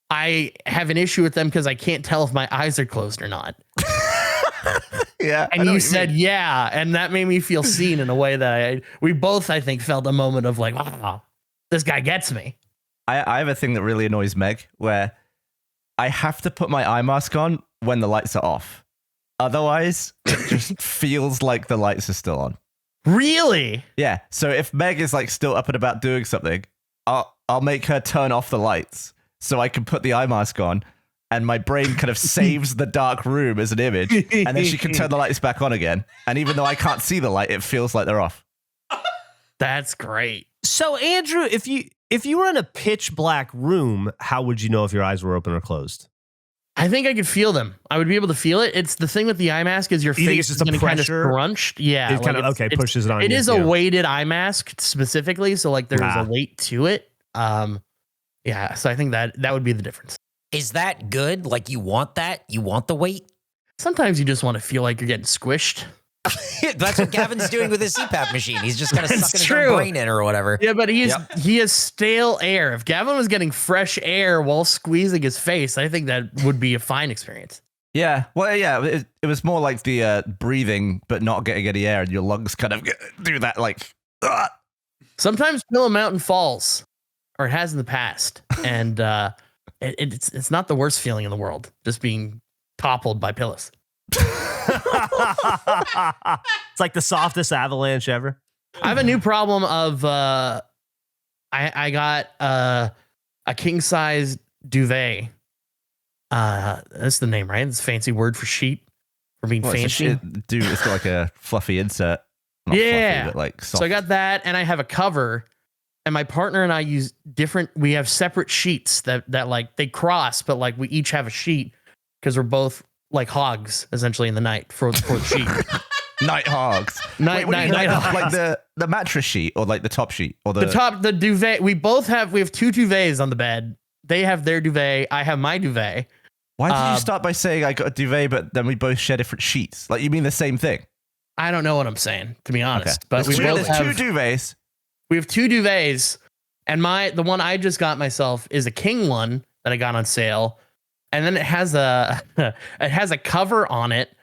I have an issue with them because I can't tell if my eyes are closed or not.
Yeah.
And you said, yeah. And that made me feel seen in a way that we both, I think, felt a moment of like, wow, this guy gets me.
I have a thing that really annoys Meg where I have to put my eye mask on when the lights are off. Otherwise, it just feels like the lights are still on.
Really?
Yeah. So if Meg is like still up and about doing something, I'll make her turn off the lights so I can put the eye mask on. And my brain kind of saves the dark room as an image, and then she can turn the lights back on again. And even though I can't see the light, it feels like they're off.
That's great.
So, Andrew, if you were in a pitch black room, how would you know if your eyes were open or closed?
I think I could feel them. I would be able to feel it. It's the thing with the eye mask is your
You think
face
it's just
is
a
going to kind of
pressure?
scrunched. Yeah.
It kind of pushes it on.
It
you,
is
yeah.
a weighted eye mask specifically. So like there's a weight to it. Yeah. So I think that would be the difference.
Is that good? Like you want that? You want the weight?
Sometimes you just want to feel like you're getting squished.
That's what Gavin's doing with his CPAP machine. He's just kind of
It's
sucking his
true.
own brain in or whatever.
Yeah, but he has stale air. If Gavin was getting fresh air while squeezing his face, I think that would be a fine experience.
Yeah, well, yeah, it was more like the breathing, but not getting any air, and your lungs kind of do that, like. Ugh.
Sometimes Pillow Mountain falls, or it has in the past, and it's not the worst feeling in the world, just being toppled by pillows.
It's like the softest avalanche ever.
I have a new problem of I got a king size duvet. That's the name, right? It's a fancy word for sheet, for being fancy.
Dude, it's got like a fluffy insert. Not
Yeah.
fluffy, but like soft.
So I got that, and I have a cover, and my partner and I use different. We have separate sheets that like they cross, but like we each have a sheet because we're both like hogs essentially in the night for the sheet.
Night hogs.
Night hogs.
Like the mattress sheet or like the top sheet or
The duvet. We have two duvets on the bed. They have their duvet. I have my duvet.
Why did you start by saying I got a duvet, but then we both share different sheets? Like, you mean the same thing?
I don't know what I'm saying, to be honest.
Okay.
But we both have
two duvets.
We have two duvets, and the one I just got myself is a king one that I got on sale, and then it has a cover on it,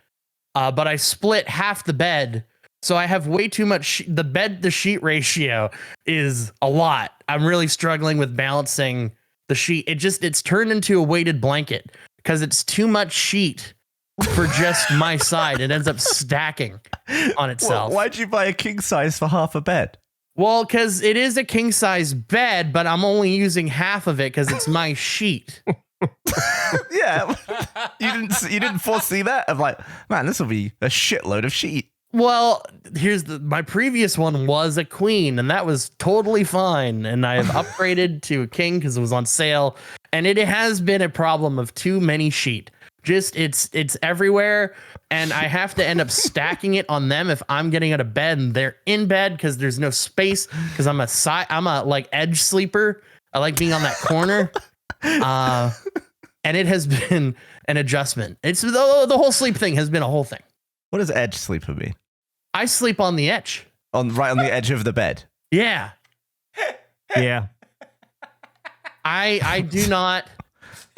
but I split half the bed, so I have way too much. The bed to sheet ratio is a lot. I'm really struggling with balancing the sheet. It's turned into a weighted blanket because it's too much sheet for just my side. It ends up stacking on itself.
Well, why'd you buy a king size for half a bed?
Well, because it is a king size bed, but I'm only using half of it because it's my sheet.
Yeah, you didn't foresee that. I'm like, man, this will be a shitload of sheet.
Well, my previous one was a queen, and that was totally fine. And I've upgraded to a king because it was on sale, and it has been a problem of too many sheet. Just it's everywhere, and I have to end up stacking it on them if I'm getting out of bed and they're in bed because there's no space because I'm a like edge sleeper. I like being on that corner, and it has been an adjustment. It's the whole sleep thing has been a whole thing.
What does edge sleeper mean?
I sleep on the edge.
Right on the edge of the bed.
Yeah,
Yeah.
I do not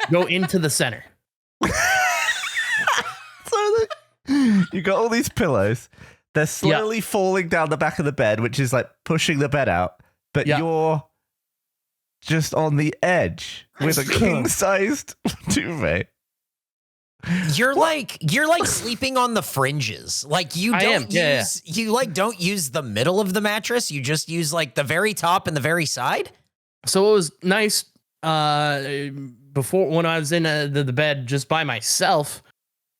go into the center.
So you got all these pillows. They're slowly falling down the back of the bed, which is like pushing the bed out. But you're just on the edge with a king-sized duvet.
You're like sleeping on the fringes. Like you don't use the middle of the mattress. You just use like the very top and the very side.
So it was nice before when I was in the bed just by myself.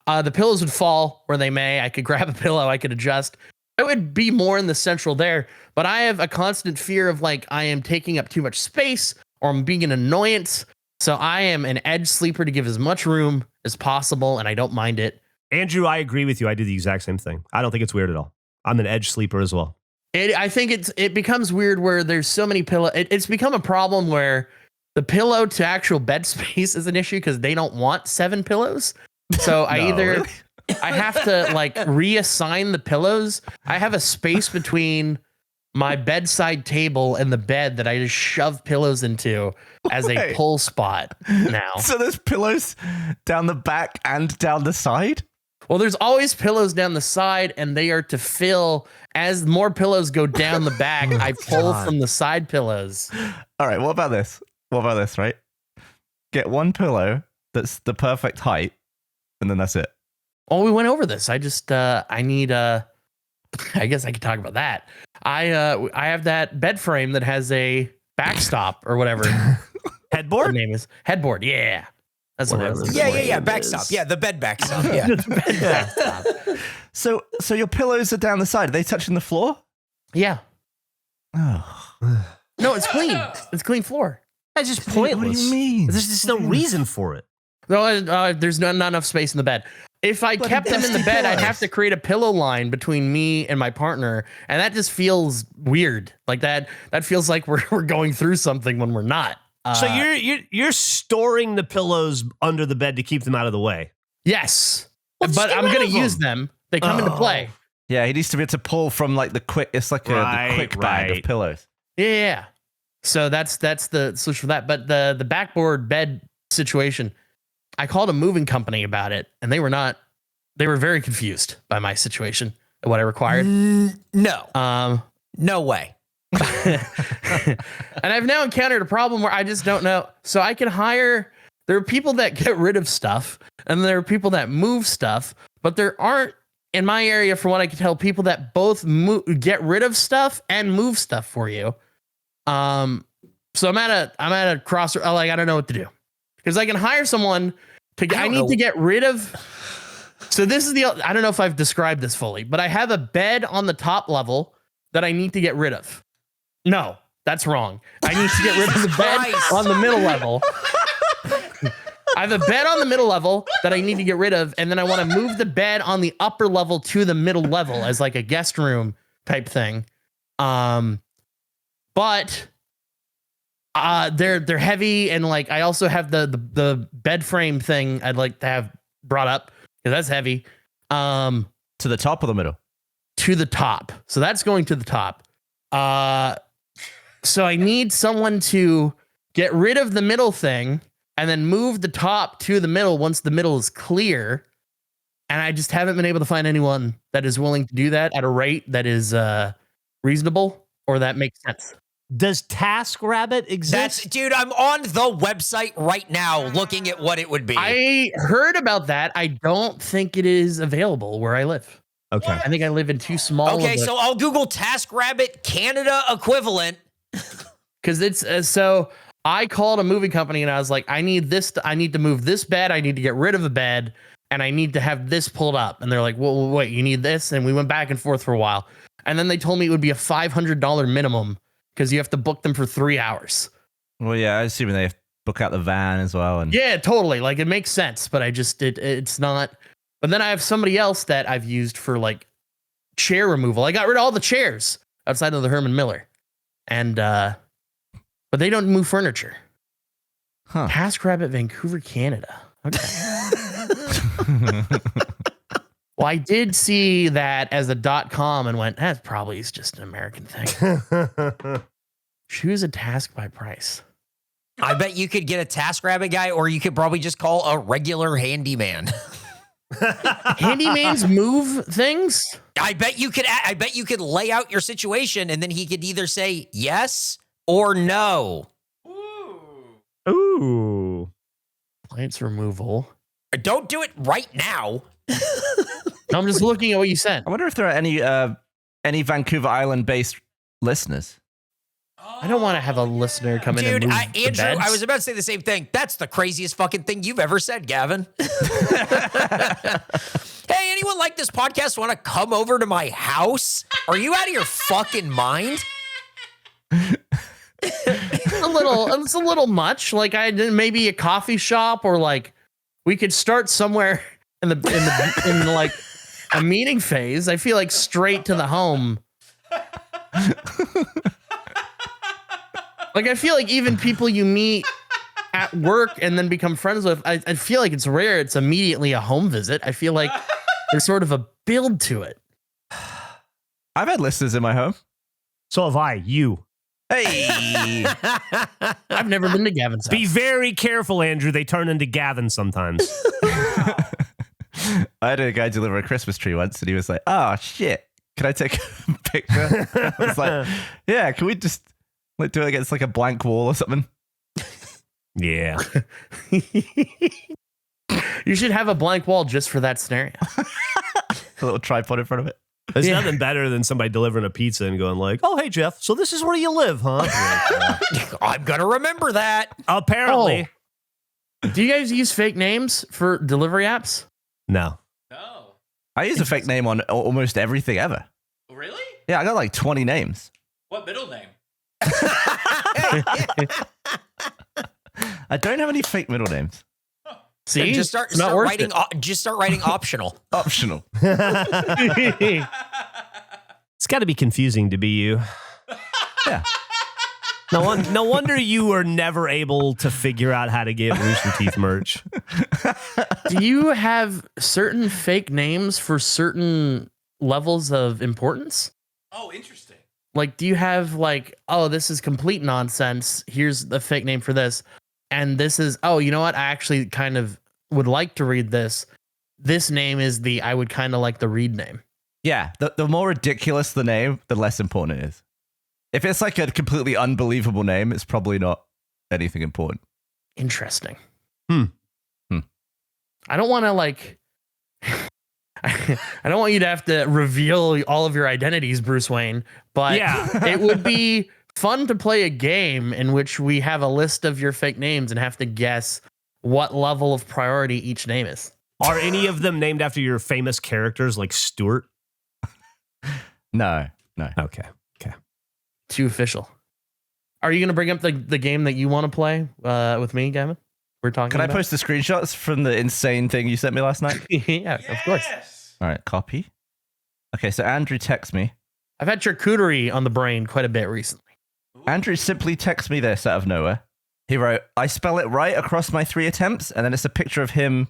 The pillows would fall where they may. I could grab a pillow. I could adjust. It would be more in the central there. But I have a constant fear of like I am taking up too much space or I'm being an annoyance. So I am an edge sleeper to give as much room as possible, and I don't mind it.
Andrew, I agree with you. I do the exact same thing. I don't think it's weird at all. I'm an edge sleeper as well.
I think it becomes weird where there's so many pillows. It's become a problem where the pillow to actual bed space is an issue because they don't want 7 pillows. So I have to like reassign the pillows. I have a space between my bedside table and the bed that I just shove pillows into as a pull spot now.
So there's pillows down the back and down the side?
Well, there's always pillows down the side, and they are to fill. As more pillows go down the back, I pull from the side pillows.
All right, what about this? Right? Get one pillow that's the perfect height, and then that's it.
Oh, we went over this. I just I need I guess I could talk about that. I have that bed frame that has a backstop or whatever.
Headboard?
The name is headboard. Yeah. That's what it was.
Yeah. Backstop. Yeah, the bed backstop. Yeah.
Backstop.
So your pillows are down the side. Are they touching the floor?
Yeah.
Oh.
No, it's clean. It's clean floor.
That's just pointless.
What do you mean?
There's just no reason for it.
No, there's not enough space in the bed. If I kept them in the bed, I'd have to create a pillow line between me and my partner, and that just feels weird. Like that feels like we're going through something when we're not.
So you're storing the pillows under the bed to keep them out of the way.
Yes,
Well, just
but
get
I'm
rid
gonna
of them.
use them. They come into play.
Yeah, he needs to be able to pull from like the quick. It's like the quick bag of pillows.
Yeah. So that's the solution for that. But the backboard bed situation, I called a moving company about it, and they were very confused by my situation and what I required.
No. No way.
And I've now encountered a problem where I just don't know. So I can hire. There are people that get rid of stuff, and there are people that move stuff, but there aren't, in my area, from what I can tell, people that both get rid of stuff and move stuff for you. So I'm at a crossroad. Like, I don't know what to do, because I can hire someone I need to get rid of. So this is I don't know if I've described this fully, but I have a bed on the top level that I need to get rid of. No, that's wrong. I need to get rid of the bed on the middle level. I have a bed on the middle level that I need to get rid of, and then I want to move the bed on the upper level to the middle level as like a guest room type thing. But they're heavy, and like I also have the bed frame thing I'd like to have brought up, because that's heavy.
To the top or the middle?
To the top. So that's going to the top. So I need someone to get rid of the middle thing and then move the top to the middle once the middle is clear. And I just haven't been able to find anyone that is willing to do that at a rate that is reasonable or that makes sense.
Does TaskRabbit exist?
Dude, I'm on the website right now looking at what it would be.
I heard about that. I don't think it is available where I live.
Okay.
I think I live in too small.
Okay, so I'll Google TaskRabbit Canada equivalent.
Because it's so I called a moving company and I was like, I need to move this bed. I need to get rid of a bed, and I need to have this pulled up. And they're like, well, wait, you need this? And we went back and forth for a while. And then they told me it would be a $500 minimum because you have to book them for 3 hours.
Well, yeah, I assume they book out the van as well. And
yeah, totally. Like, it makes sense, but it's not. But then I have somebody else that I've used for like chair removal. I got rid of all the chairs outside of the Herman Miller, and but they don't move furniture.
Huh.
TaskRabbit, Vancouver, Canada. Okay. Well, I did see that as a .com and went, that's probably just an American thing. Choose a task by price.
I bet you could get a TaskRabbit guy, or you could probably just call a regular handyman.
Handymans move things?
I bet you could lay out your situation, and then he could either say yes or no.
Ooh.
Plants removal.
Don't do it right now.
I'm just looking at what you sent.
I wonder if there are any Vancouver Island-based listeners.
I don't want to have a listener come in and move the
Andrew,
beds.
I was about to say the same thing. That's the craziest fucking thing you've ever said, Gavin. Hey, anyone like this podcast want to come over to my house? Are you out of your fucking mind?
It's a little much. Like, I did maybe a coffee shop, or like we could start somewhere in like a meeting phase. I feel like straight to the home. Like, I feel like even people you meet at work and then become friends with, I feel like it's rare it's immediately a home visit. I feel like there's sort of a build to it.
I've had listeners in my home.
So have I. You.
Hey.
I've never been to Gavin's house.
Be very careful, Andrew. They turn into Gavin sometimes.
I had a guy deliver a Christmas tree once, and he was like, oh, shit. Can I take a picture? I was like, yeah, can we just like do it against like a blank wall or something?
Yeah.
You should have a blank wall just for that scenario.
A little tripod in front of it.
There's nothing better than somebody delivering a pizza and going like, oh, hey, Geoff, so this is where you live, huh?
I'm going to remember that.
Apparently.
Do you guys use fake names for delivery apps?
No.
No.
I use a fake name on almost everything ever.
Really?
Yeah, I got like 20 names.
What middle name?
I don't have any fake middle names.
See,
Just start
not worth
writing. Just start writing optional.
Optional.
It's got to be confusing to be you.
Yeah.
No wonder you were never able to figure out how to get Rooster Teeth merch.
Do you have certain fake names for certain levels of importance?
Oh, interesting.
Like, do you have like, oh, this is complete nonsense. Here's the fake name for this. And this is, oh, you know what? I actually kind of would like to read this. This name is I would kind of like the read name.
Yeah, the more ridiculous the name, the less important it is. If it's like a completely unbelievable name, it's probably not anything important.
Interesting.
Hmm.
I don't want to like... I don't want you to have to reveal all of your identities, Bruce Wayne, but
Yeah.
it would be fun to play a game in which we have a list of your fake names and have to guess what level of priority each name is.
Are any of them named after your famous characters like Stuart?
No.
Okay.
Too official. Are you going to bring up the game that you want to play with me, Gavin? We're talking
Can I
about?
post the screenshots from the insane thing you sent me last night?
Yeah, of course.
Yes.
All right, copy. Okay, so Andrew texts me.
I've had charcuterie on the brain quite a bit recently.
Andrew simply texts me this out of nowhere. He wrote, I spell it right across my 3 attempts, and then it's a picture of him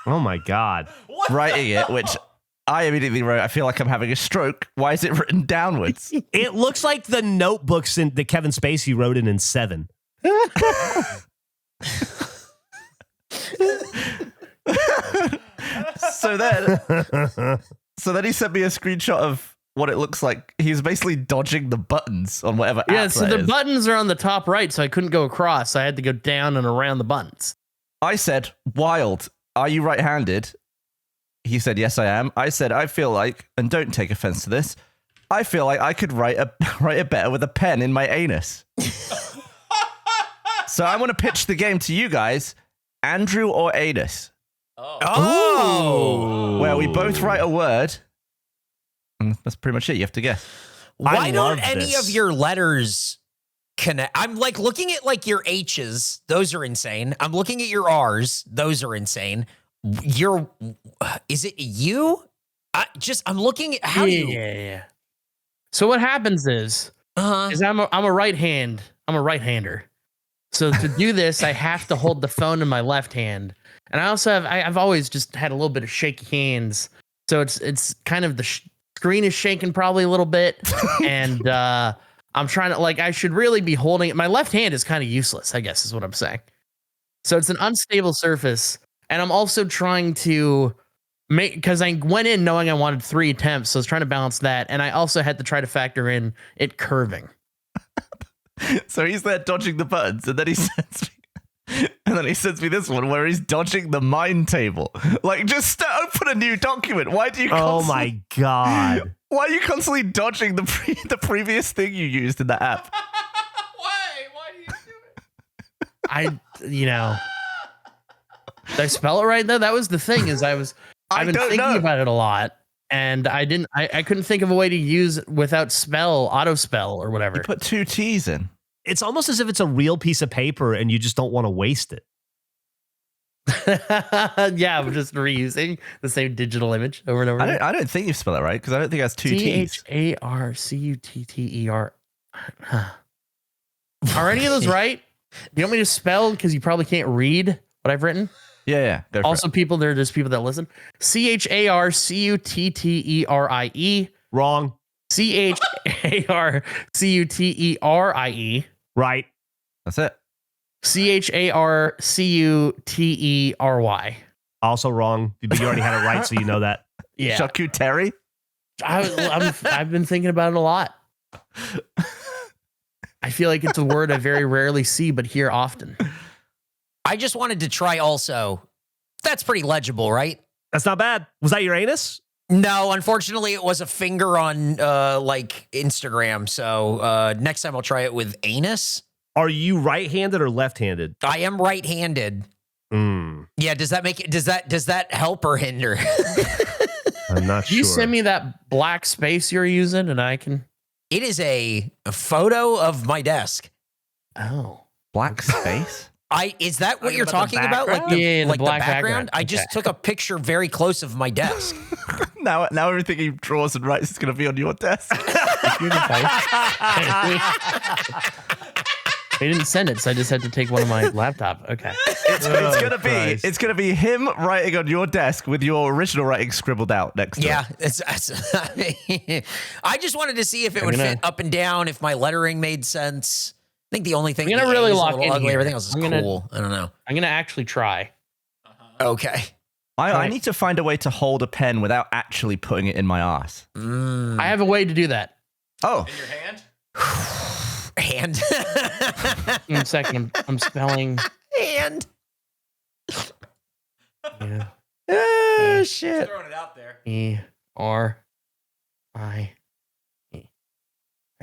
Oh my God.
writing it, which I immediately wrote, I feel like I'm having a stroke. Why is it written downwards?
It looks like the notebooks that Kevin Spacey wrote in Seven.
So then he sent me a screenshot of what it looks like. He's basically dodging the buttons on whatever
Yeah,
app
so
that
the
is.
buttons are on the top right, so I couldn't go across. I had to go down and around the buttons.
I said, wild, are you right-handed? He said, yes, I am. I said, I feel like, and don't take offense to this, I feel like I could write it better with a pen in my anus. So I want to pitch the game to you guys, Andrew or anus,
Oh.
where we both write a word, and that's pretty much it. You have to guess.
Why
I
don't
love
any
this.
of your letters connect? I'm like looking at like your H's. Those are insane. I'm looking at your R's. Those are insane. Is it you? I'm looking at how you.
Yeah. So what happens is I'm a right-hander. So to do this, I have to hold the phone in my left hand, and I also I've always just had a little bit of shaky hands. So it's kind of the screen is shaking probably a little bit, and I'm trying to I should really be holding it. My left hand is kind of useless, I guess is what I'm saying. So it's an unstable surface, and I'm also trying to because I went in knowing I wanted 3 attempts, so I was trying to balance that, and I also had to try to factor in it curving.
So he's there dodging the buttons, and then he sends me this one where he's dodging the mind table. Like, just open a new document. Why do you?
Oh my God.
Why are you constantly dodging the previous thing you used in the app?
Why do you do it?
Did I spell it right though? That was the thing I've been
don't
thinking
know.
about it a lot, and I couldn't think of a way to use it without auto spell or whatever.
You put 2 T's in.
It's almost as if it's a real piece of paper and you just don't want to waste it.
Yeah, I'm just reusing the same digital image over and over.
I don't think you spell it right because I don't think it has 2 T's.
CHARCUTTER. Are any of those right? Do you want me to spell because you probably can't read what I've written?
Yeah. Go for
Also, there's people that listen. CHARCUTTERIE.
Wrong.
CHARCUTERIE.
Right.
That's it.
CHARCUTERY.
Also wrong. But you already had it right, so you know that.
Yeah.
Charcuterie.
I've been thinking about it a lot. I feel like it's a word I very rarely see, but hear often.
I just wanted to try also. That's pretty legible, right?
That's not bad. Was that your anus?
No, unfortunately, it was a finger on Instagram. So next time I'll try it with anus.
Are you right-handed or left-handed?
I am right-handed. Yeah, does that help or hinder?
I'm not
Can
sure.
you send me that black space you're using and I can...
It is a photo of my desk.
Oh.
Black space.
Is that what
Talking
you're
about the
talking about? Like
background? Yeah, the
the
black
background?
background.
I just took a picture very close of my desk.
Now everything he draws and writes is going to be on your desk.
They didn't send it, so I just had to take one of my laptop. Okay.
It's gonna be him writing on your desk with your original writing scribbled out next to
Yeah,
it.
I just wanted to see if it would fit up and down, if my lettering made sense. I think the only thing
I'm gonna
the A
really
is a
lock
little
in
ugly.
here.
Everything else is cool. I don't know.
I'm gonna actually try.
Okay.
I need to find a way to hold a pen without actually putting it in my ass.
I have a way to do that.
Oh,
In your hand?
Hand.
In a second, I'm spelling.
Hand.
Yeah.
Oh, shit.
Throwing it out there.
E-R-I-E. There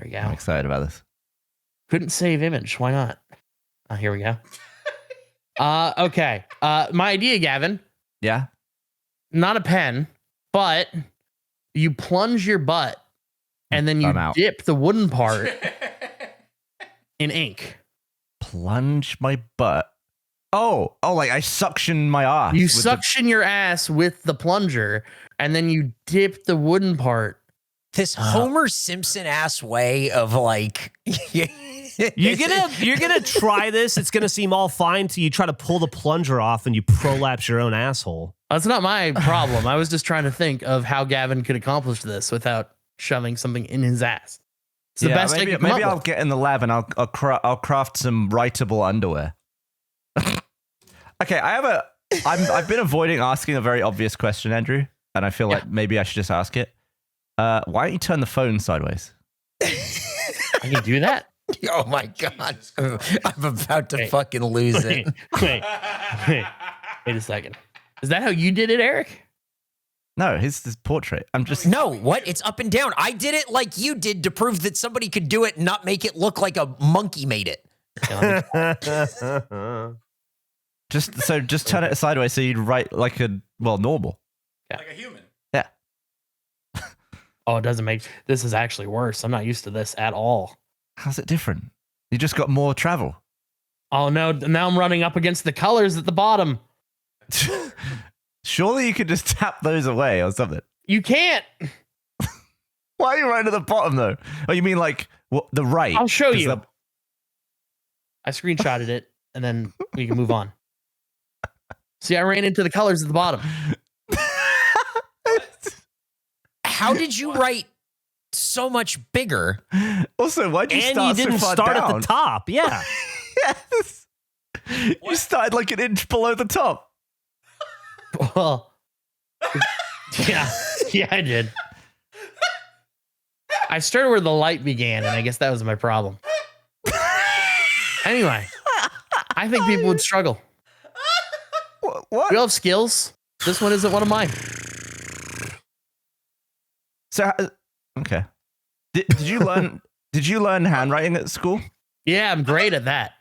we go.
I'm excited about this.
Couldn't save image. Why not? Here we go. Okay. My idea, Gavin.
Yeah.
Not a pen, but you plunge your butt and then you
I'm out.
dip the wooden part in ink.
Plunge my butt. Oh, like I suction my ass.
You
with
suction your ass with the plunger and then you dip the wooden part.
This Homer Simpson ass way of like.
You're gonna try this. It's gonna seem all fine till you try to pull the plunger off and you prolapse your own asshole.
That's not my problem. I was just trying to think of how Gavin could accomplish this without shoving something in his ass. It's the best
maybe,
I can come
maybe
up
I'll
with.
get in the lab and I'll craft some writable underwear. Okay, I've been avoiding asking a very obvious question, Andrew, and I feel like maybe I should just ask it. Why don't you turn the phone sideways?
I can do that?
Oh my God. I'm about to fucking lose it.
Wait a second. Is that how you did it, Eric?
No, his portrait. I'm just
No, what? It's up and down. I did it like you did to prove that somebody could do it and not make it look like a monkey made it.
just turn it sideways so you'd write like normal.
Like a human.
Yeah.
Oh, it doesn't make this is actually worse. I'm not used to this at all.
How's it different? You just got more travel.
Oh no, now I'm running up against the colors at the bottom.
Surely you could just tap those away or something.
You can't.
Why are you right at the bottom though? Oh, you mean like the right?
I'll show
'Cause
you. I screenshotted it and then we can move on. See, I ran into the colors at the bottom.
How did you write so much bigger?
Also, why'd you
And
start
you didn't
so far
start
down?
at the top. Yeah.
Yes. You started like an inch below the top.
Well, yeah, I did. I started where the light began, and I guess that was my problem. Anyway, I think people would struggle.
What?
We all have skills. This one isn't one of mine.
So, okay. Did you learn? Did you learn handwriting at school?
Yeah, I'm great at that.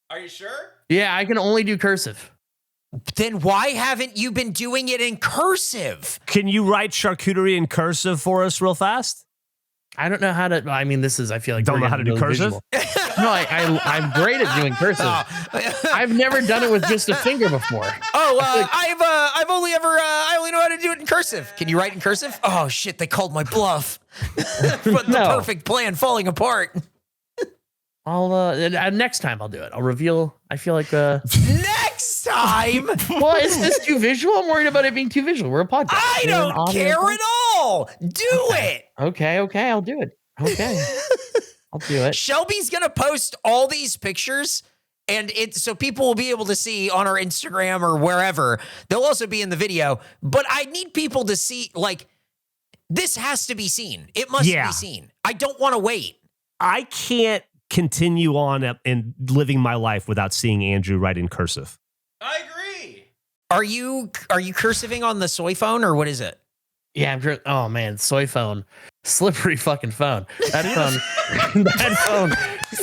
Are you sure?
Yeah, I can only do cursive.
Then why haven't you been doing it in cursive?
Can you write charcuterie in cursive for us real fast?
I don't know how to. I mean, I feel like
Don't
we're
know how to do
getting really
cursive?
visual. No, I'm great at doing cursive. I've never done it with just a finger before.
I only know how to do it in cursive. Can you write in cursive? Oh shit, they called my bluff. But the
No.
perfect plan falling apart.
I'll next time I'll do it. I'll reveal. I feel like
Next time,
well, is this too visual? I'm worried about it being too visual. We're a podcast.
I
We're an
don't
audio
care
podcast.
at all. Do it.
Okay, I'll do it. Okay, I'll do it.
Shelby's gonna post all these pictures, and so people will be able to see on our Instagram or wherever. They'll also be in the video, but I need people to see. Like, this has to be seen. It must be seen. I don't want to wait.
I can't continue on and living my life without seeing Andrew write in cursive.
I agree.
Are you cursiving on the soy phone or what is it?
Yeah, oh man, soy phone, slippery fucking phone. That phone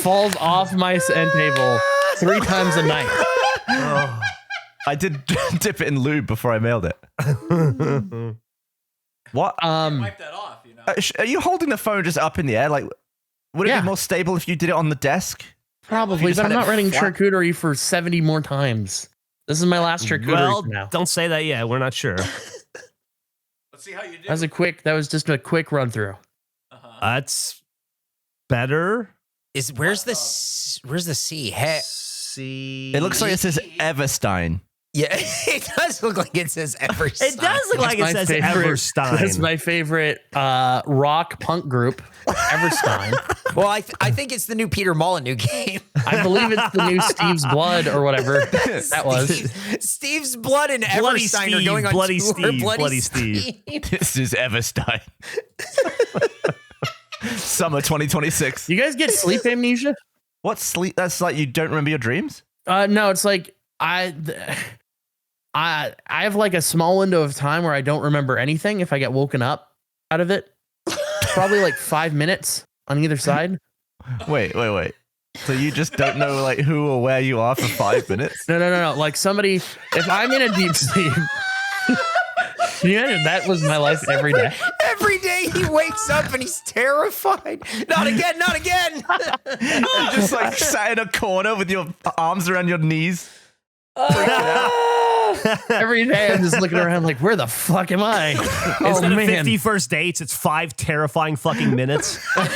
falls off my end table 3 times a night.
I did dip it in lube before I mailed it. What?
Wipe that off, you know.
Are you holding the phone just up in the air? Like, would it
Yeah.
be more stable if you did it on the desk?
Probably,
just
but I'm
had it
not running
flat.
charcuterie for 70 more times. This is my last charcuterie
Well,
for now.
don't say that yet. We're not sure.
Let's see how you do.
That was just a quick run through.
That's better.
Where's the C?
See,
It looks like it says Everstein.
Yeah, it does look like it says Everstein.
it does look like it says Everstein.
That's my favorite rock punk group, Everstein.
Well, I think it's the new Peter Molyneux game.
I believe it's the new Steve's Blood or whatever that was.
Steve's Blood and
Bloody
Everstein
Steve,
are going on
Bloody
tour.
Steve,
Bloody
Bloody
Steve.
This is Everstein. Summer 2026.
You guys get sleep amnesia?
What's sleep? That's like you don't remember your dreams?
No, it's like I have like a small window of time where I don't remember anything if I get woken up out of it. Probably like 5 minutes on either side.
Wait. So you just don't know like who or where you are for 5 minutes?
No. Like somebody, if I'm in a deep sleep, can you imagine that was my life every day?
Every day he wakes up and he's terrified. Not again, not again.
You just like sat in a corner with your arms around your knees.
Every day I'm just looking around like, where the fuck am I?
Instead of 50 first dates, it's 5 terrifying fucking minutes.
And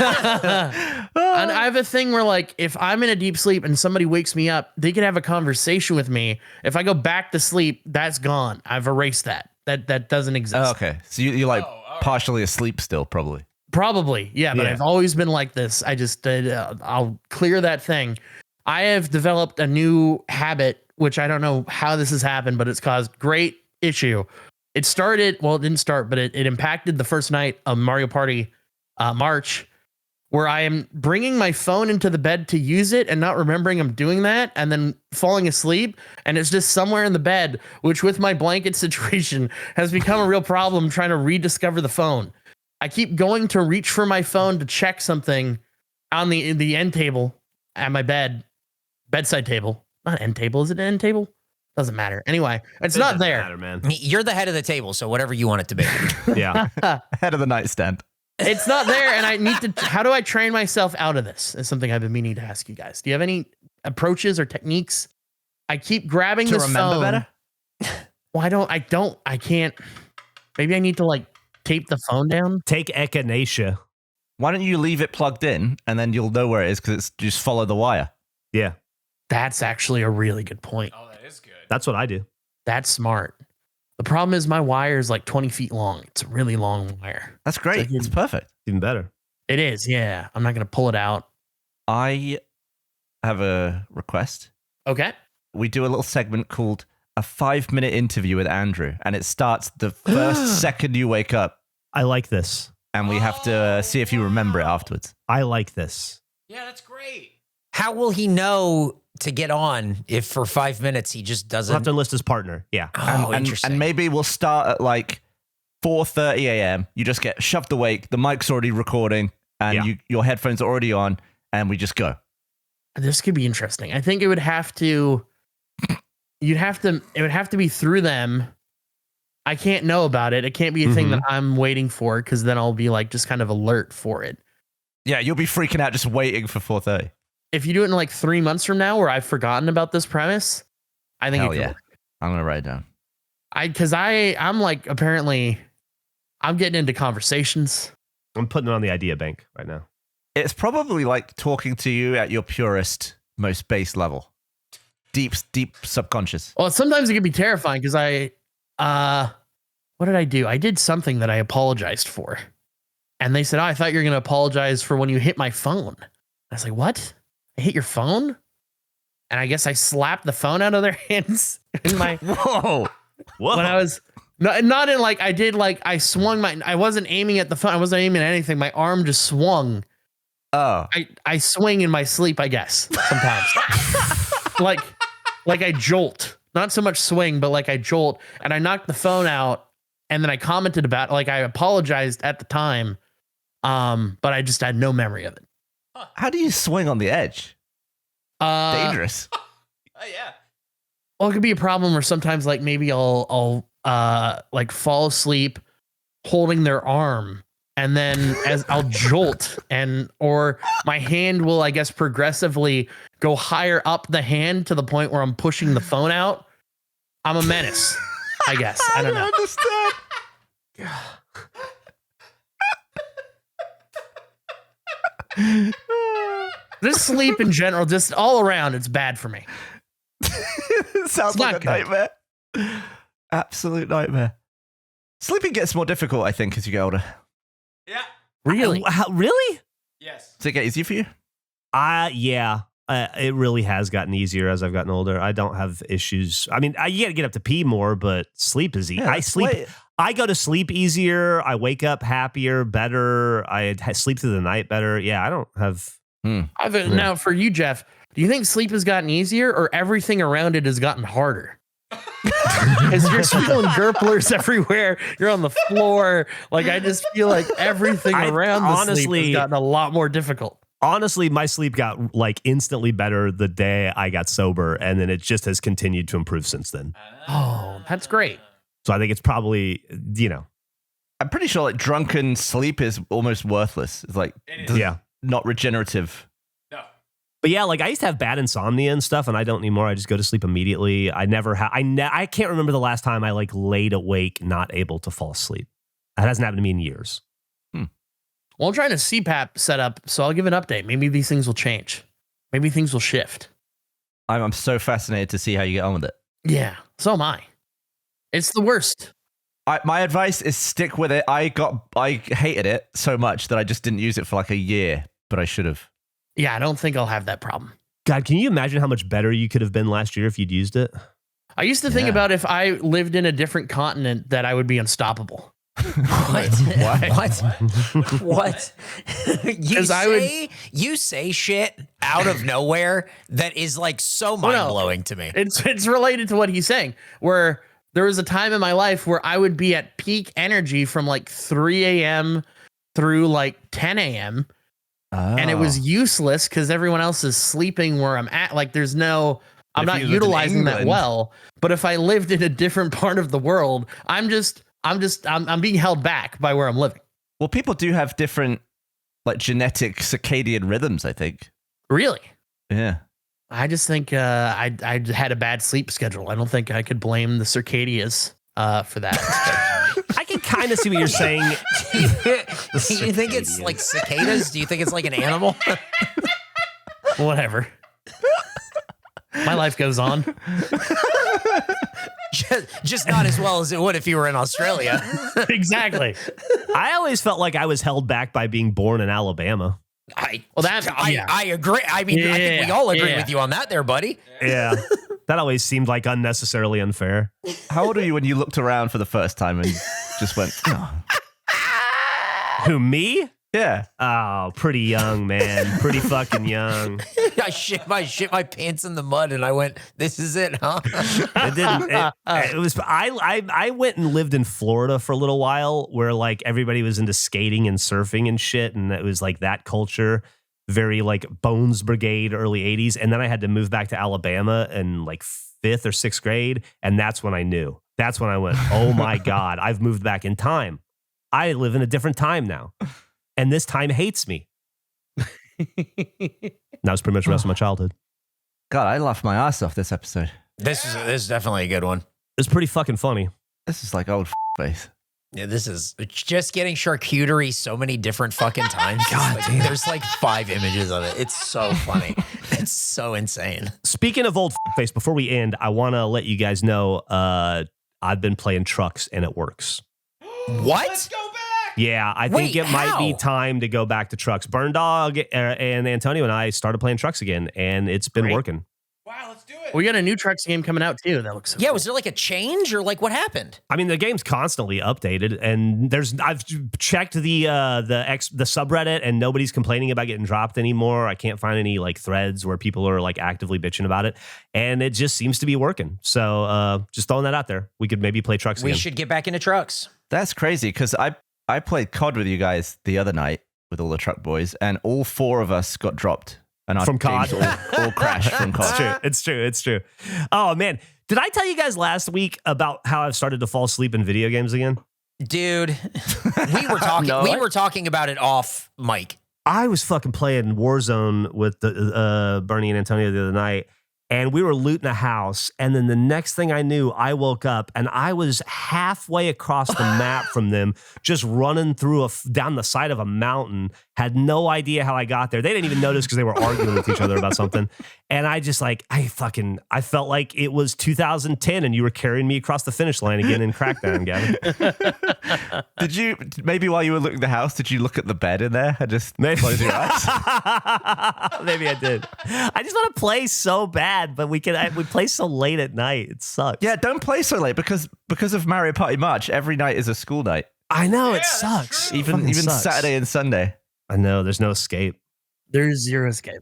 I have a thing where like, if I'm in a deep sleep and somebody wakes me up, they can have a conversation with me. If I go back to sleep, that's gone. I've erased that. That doesn't exist.
Oh, okay. So you're like partially asleep still, probably.
Probably. Yeah, but
Yeah.
I've always been like this. I just, I'll clear that thing. I have developed a new habit, which I don't know how this has happened, but it's caused great issue. It started, well, it didn't start, but it impacted the first night of Mario Party March, where I am bringing my phone into the bed to use it and not remembering I'm doing that and then falling asleep. And it's just somewhere in the bed, which with my blanket situation has become a real problem trying to rediscover the phone. I keep going to reach for my phone to check something on the end table at my bedside table. Not end table. Is it an end table? Doesn't matter. Anyway, it's not there.
Matter, man.
You're the head of the table, so whatever you want it to be.
Yeah.
Head of the nightstand.
It's not there, and I need to. How do I train myself out of this? Is something I've been meaning to ask you guys. Do you have any approaches or techniques? I keep grabbing
To
this
remember
phone.
better?
Well, I can't. Maybe I need to like tape the phone down.
Take echinacea.
Why don't you leave it plugged in and then you'll know where it is because it's just follow the wire.
Yeah.
That's actually a really good point.
Oh, that is good.
That's what I do.
That's smart. The problem is my wire is like 20 feet long. It's a really long wire.
That's great.
So
It's perfect.
Even better.
It is, yeah. I'm not going to pull it out.
I have a request.
Okay.
We do a little segment called a 5-minute interview with Andrew, and it starts the first second you wake up,
I like this.
and we have to see if you remember it afterwards.
I like this.
Yeah, that's great.
How will he know to get on if for 5 minutes he just
We'll have
doesn't?
to enlist his partner. Yeah.
Oh, interesting.
And maybe we'll start at like 4:30 a.m. You just get shoved awake. The mic's already recording, and
Yeah.
your headphones are already on, and we just go.
This could be interesting. I think it would have to. It would have to be through them. I can't know about it. It can't be a thing that I'm waiting for because then I'll be like just kind of alert for it.
Yeah, you'll be freaking out just waiting for 4:30.
If you do it in like 3 months from now, where I've forgotten about this premise, I think
Hell
it could
yeah.
work.
I'm gonna write it down.
I'm like apparently, I'm getting into conversations.
I'm putting it on the idea bank right now.
It's probably like talking to you at your purest, most base level, deep subconscious.
Well, sometimes it can be terrifying because what did I do? I did something that I apologized for. And they said, "Oh, I thought you were going to apologize for when you hit my phone." I was like, "What? I hit your phone?" And I guess I slapped the phone out of their hands in my,
Whoa!
Whoa.
when I was not in like, I did like, I swung I wasn't aiming at the phone. I wasn't aiming at anything. My arm just swung.
Oh,
I swing in my sleep, I guess, sometimes. like I jolt, not so much swing, but like I jolt, and I knocked the phone out, and then I commented about it, like I apologized at the time, but I just had no memory of it.
how do you swing on the edge? Dangerous.
Oh, yeah.
Well, it could be a problem where sometimes like maybe I'll like fall asleep holding their arm, and then as I'll jolt, or my hand will, I guess, progressively go higher up the hand to the point where I'm pushing the phone out. I'm a menace, I guess. I don't know.
understand.
Just sleep in general, just all around, it's bad for me.
Sounds
It's
like a
not good.
nightmare. Absolute nightmare. Sleeping gets more difficult, I think, as you get older.
Yeah.
Really?
Really?
Yes.
Does it get easier for you?
Yeah. It really has gotten easier as I've gotten older. I don't have issues. I mean, you got to get up to pee more, but sleep is easy.
Yeah,
I sleep. I go to sleep easier. I wake up happier, better. I sleep through the night better. Yeah, I don't have.
Now, for you, Geoff, do you think sleep has gotten easier or everything around it has gotten harder? Because you're feeling gurplers everywhere. You're on the floor. Like, I just feel like everything around the sleep has gotten a lot more difficult.
Honestly, my sleep got like instantly better the day I got sober, and then it just has continued to improve since then.
Oh, that's great.
So I think it's probably,
I'm pretty sure like drunken sleep is almost worthless. It's like not regenerative.
No.
But yeah, like I used to have bad insomnia and stuff, and I don't anymore. I just go to sleep immediately. I never I can't remember the last time I like laid awake not able to fall asleep. That hasn't happened to me in years.
Well, I'm trying to CPAP set up, so I'll give an update. Maybe these things will change. Maybe things will shift.
I'm so fascinated to see how you get on with it.
Yeah, so am I. It's the worst.
My advice is stick with it. I hated it so much that I just didn't use it for like a year, but I should have.
Yeah, I don't think I'll have that problem.
God, can you imagine how much better you could have been last year if you'd used it?
I used to think about if I lived in a different continent that I would be unstoppable.
What? You say shit out of nowhere that is like so mind blowing to me.
It's related to what he's saying, where there was a time in my life where I would be at peak energy from like 3 a.m. through like 10 a.m. And it was useless because everyone else is sleeping where I'm at. Like I'm not utilizing that well. But if I lived in a different part of the world, I'm being held back by where I'm living.
Well, people do have different like genetic circadian rhythms, I think.
Really?
Yeah.
I just think I had a bad sleep schedule. I don't think I could blame the circadias for that.
I can kind of see what you're saying.
Do you think it's like cicadas? Do you think it's like an animal?
Whatever. My life goes on.
Just not as well as it would if you were in Australia.
Exactly.
I always felt like I was held back by being born in Alabama.
I agree. I mean, I think we all agree with you on that there, buddy.
Yeah. That always seemed like unnecessarily unfair.
How old are you when you looked around for the first time and just went, oh.
Who, me?
Yeah.
Oh, pretty young, man. Pretty fucking young.
I shit my pants in the mud and I went, this is it, huh?
It didn't. It was. I went and lived in Florida for a little while, where like everybody was into skating and surfing and shit, and it was like that culture, very like Bones Brigade, early '80s. And then I had to move back to Alabama in like 5th or 6th grade, and that's when I knew. That's when I went, oh my God, I've moved back in time. I live in a different time now, and this time hates me. That was pretty much the rest of my childhood.
God, I laughed my ass off this episode.
This is definitely a good one.
It's pretty fucking funny.
This is like old face.
Yeah, this is just getting charcuterie so many different fucking times. God, like, there's like 5 images of it. It's so funny. It's so insane.
Speaking of old face, before we end, I want to let you guys know I've been playing trucks and it works.
What?
Let's go back.
Yeah, I think it might be time to go back to trucks. Burn Dog and Antonio and I started playing trucks again, and it's been working.
Wow, let's do it.
We got a new trucks game coming out too. That looks so cool.
Was there like a change or like what happened?
I mean, the game's constantly updated, and I've checked the subreddit, and nobody's complaining about getting dropped anymore. I can't find any like threads where people are like actively bitching about it, and it just seems to be working. So just throwing that out there. We could maybe play trucks again.
We should get back into trucks.
That's crazy because I played COD with you guys the other night with all the truck boys, and all 4 of us got dropped. And our
from COD,
games all crashed from COD.
It's true. Oh man, did I tell you guys last week about how I've started to fall asleep in video games again?
Dude, we were talking. We were talking about it off mic.
I was fucking playing Warzone with the Bernie and Antonio the other night, and we were looting a house. And then the next thing I knew, I woke up and I was halfway across the map from them, just running through down the side of a mountain. Had no idea how I got there. They didn't even notice because they were arguing with each other about something. And I just like, I felt like it was 2010 and you were carrying me across the finish line again in Crackdown, Gavin.
Did you, maybe while you were looking at the house, did you look at the bed in there and just close your eyes?
Maybe I did. I just want to play so bad, but we play so late at night. It sucks.
Yeah, don't play so late because of Mario Party March. Every night is a school night.
I know, it
that's
sucks.
true.
Even
Sucks.
Saturday and Sunday.
I know, there's no escape.
There's zero escape.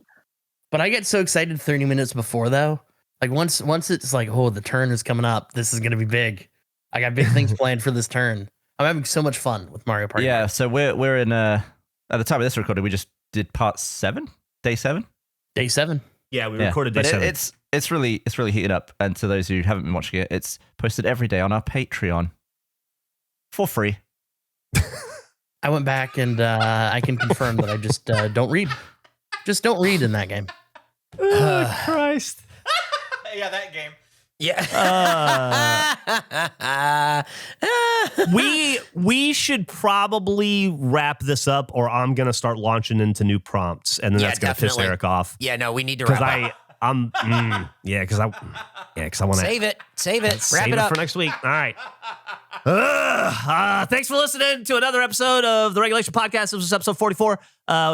But I get so excited 30 minutes before though. Like once it's like, oh, the turn is coming up. This is gonna be big. I got big things planned for this turn. I'm having so much fun with Mario Party.
Yeah, so we're in at the time of this recording, we just did part 7, day 7.
Day 7.
Yeah, we recorded day
but
7.
It's really heated up. And to those who haven't been watching it, it's posted every day on our Patreon for free.
I went back and I can confirm that I just don't read. Just don't read in that game.
Oh, Christ.
Yeah, that game.
Yeah.
We should probably wrap this up, or I'm gonna start launching into new prompts, and then
Yeah,
that's gonna
definitely.
piss Eric off.
Yeah, no, we need to
Because
wrap up.
because I want to
Save it. Wrap
save
it up.
for next week. All right. Thanks for listening to another episode of the Regulation Podcast. This was episode 44.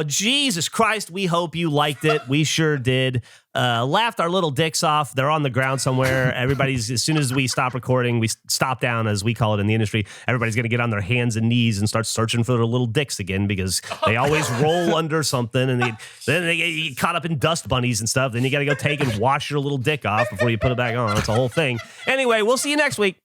Jesus Christ, we hope you liked it. We sure did. Laughed our little dicks off. They're on the ground somewhere. Everybody's, as soon as we stop recording, we stop down, as we call it in the industry. Everybody's going to get on their hands and knees and start searching for their little dicks again, because they always roll under something, and then they get caught up in dust bunnies and stuff. Then you got to go take and wash your little dick off before you put it back on. It's a whole thing. Anyway, we'll see you next week.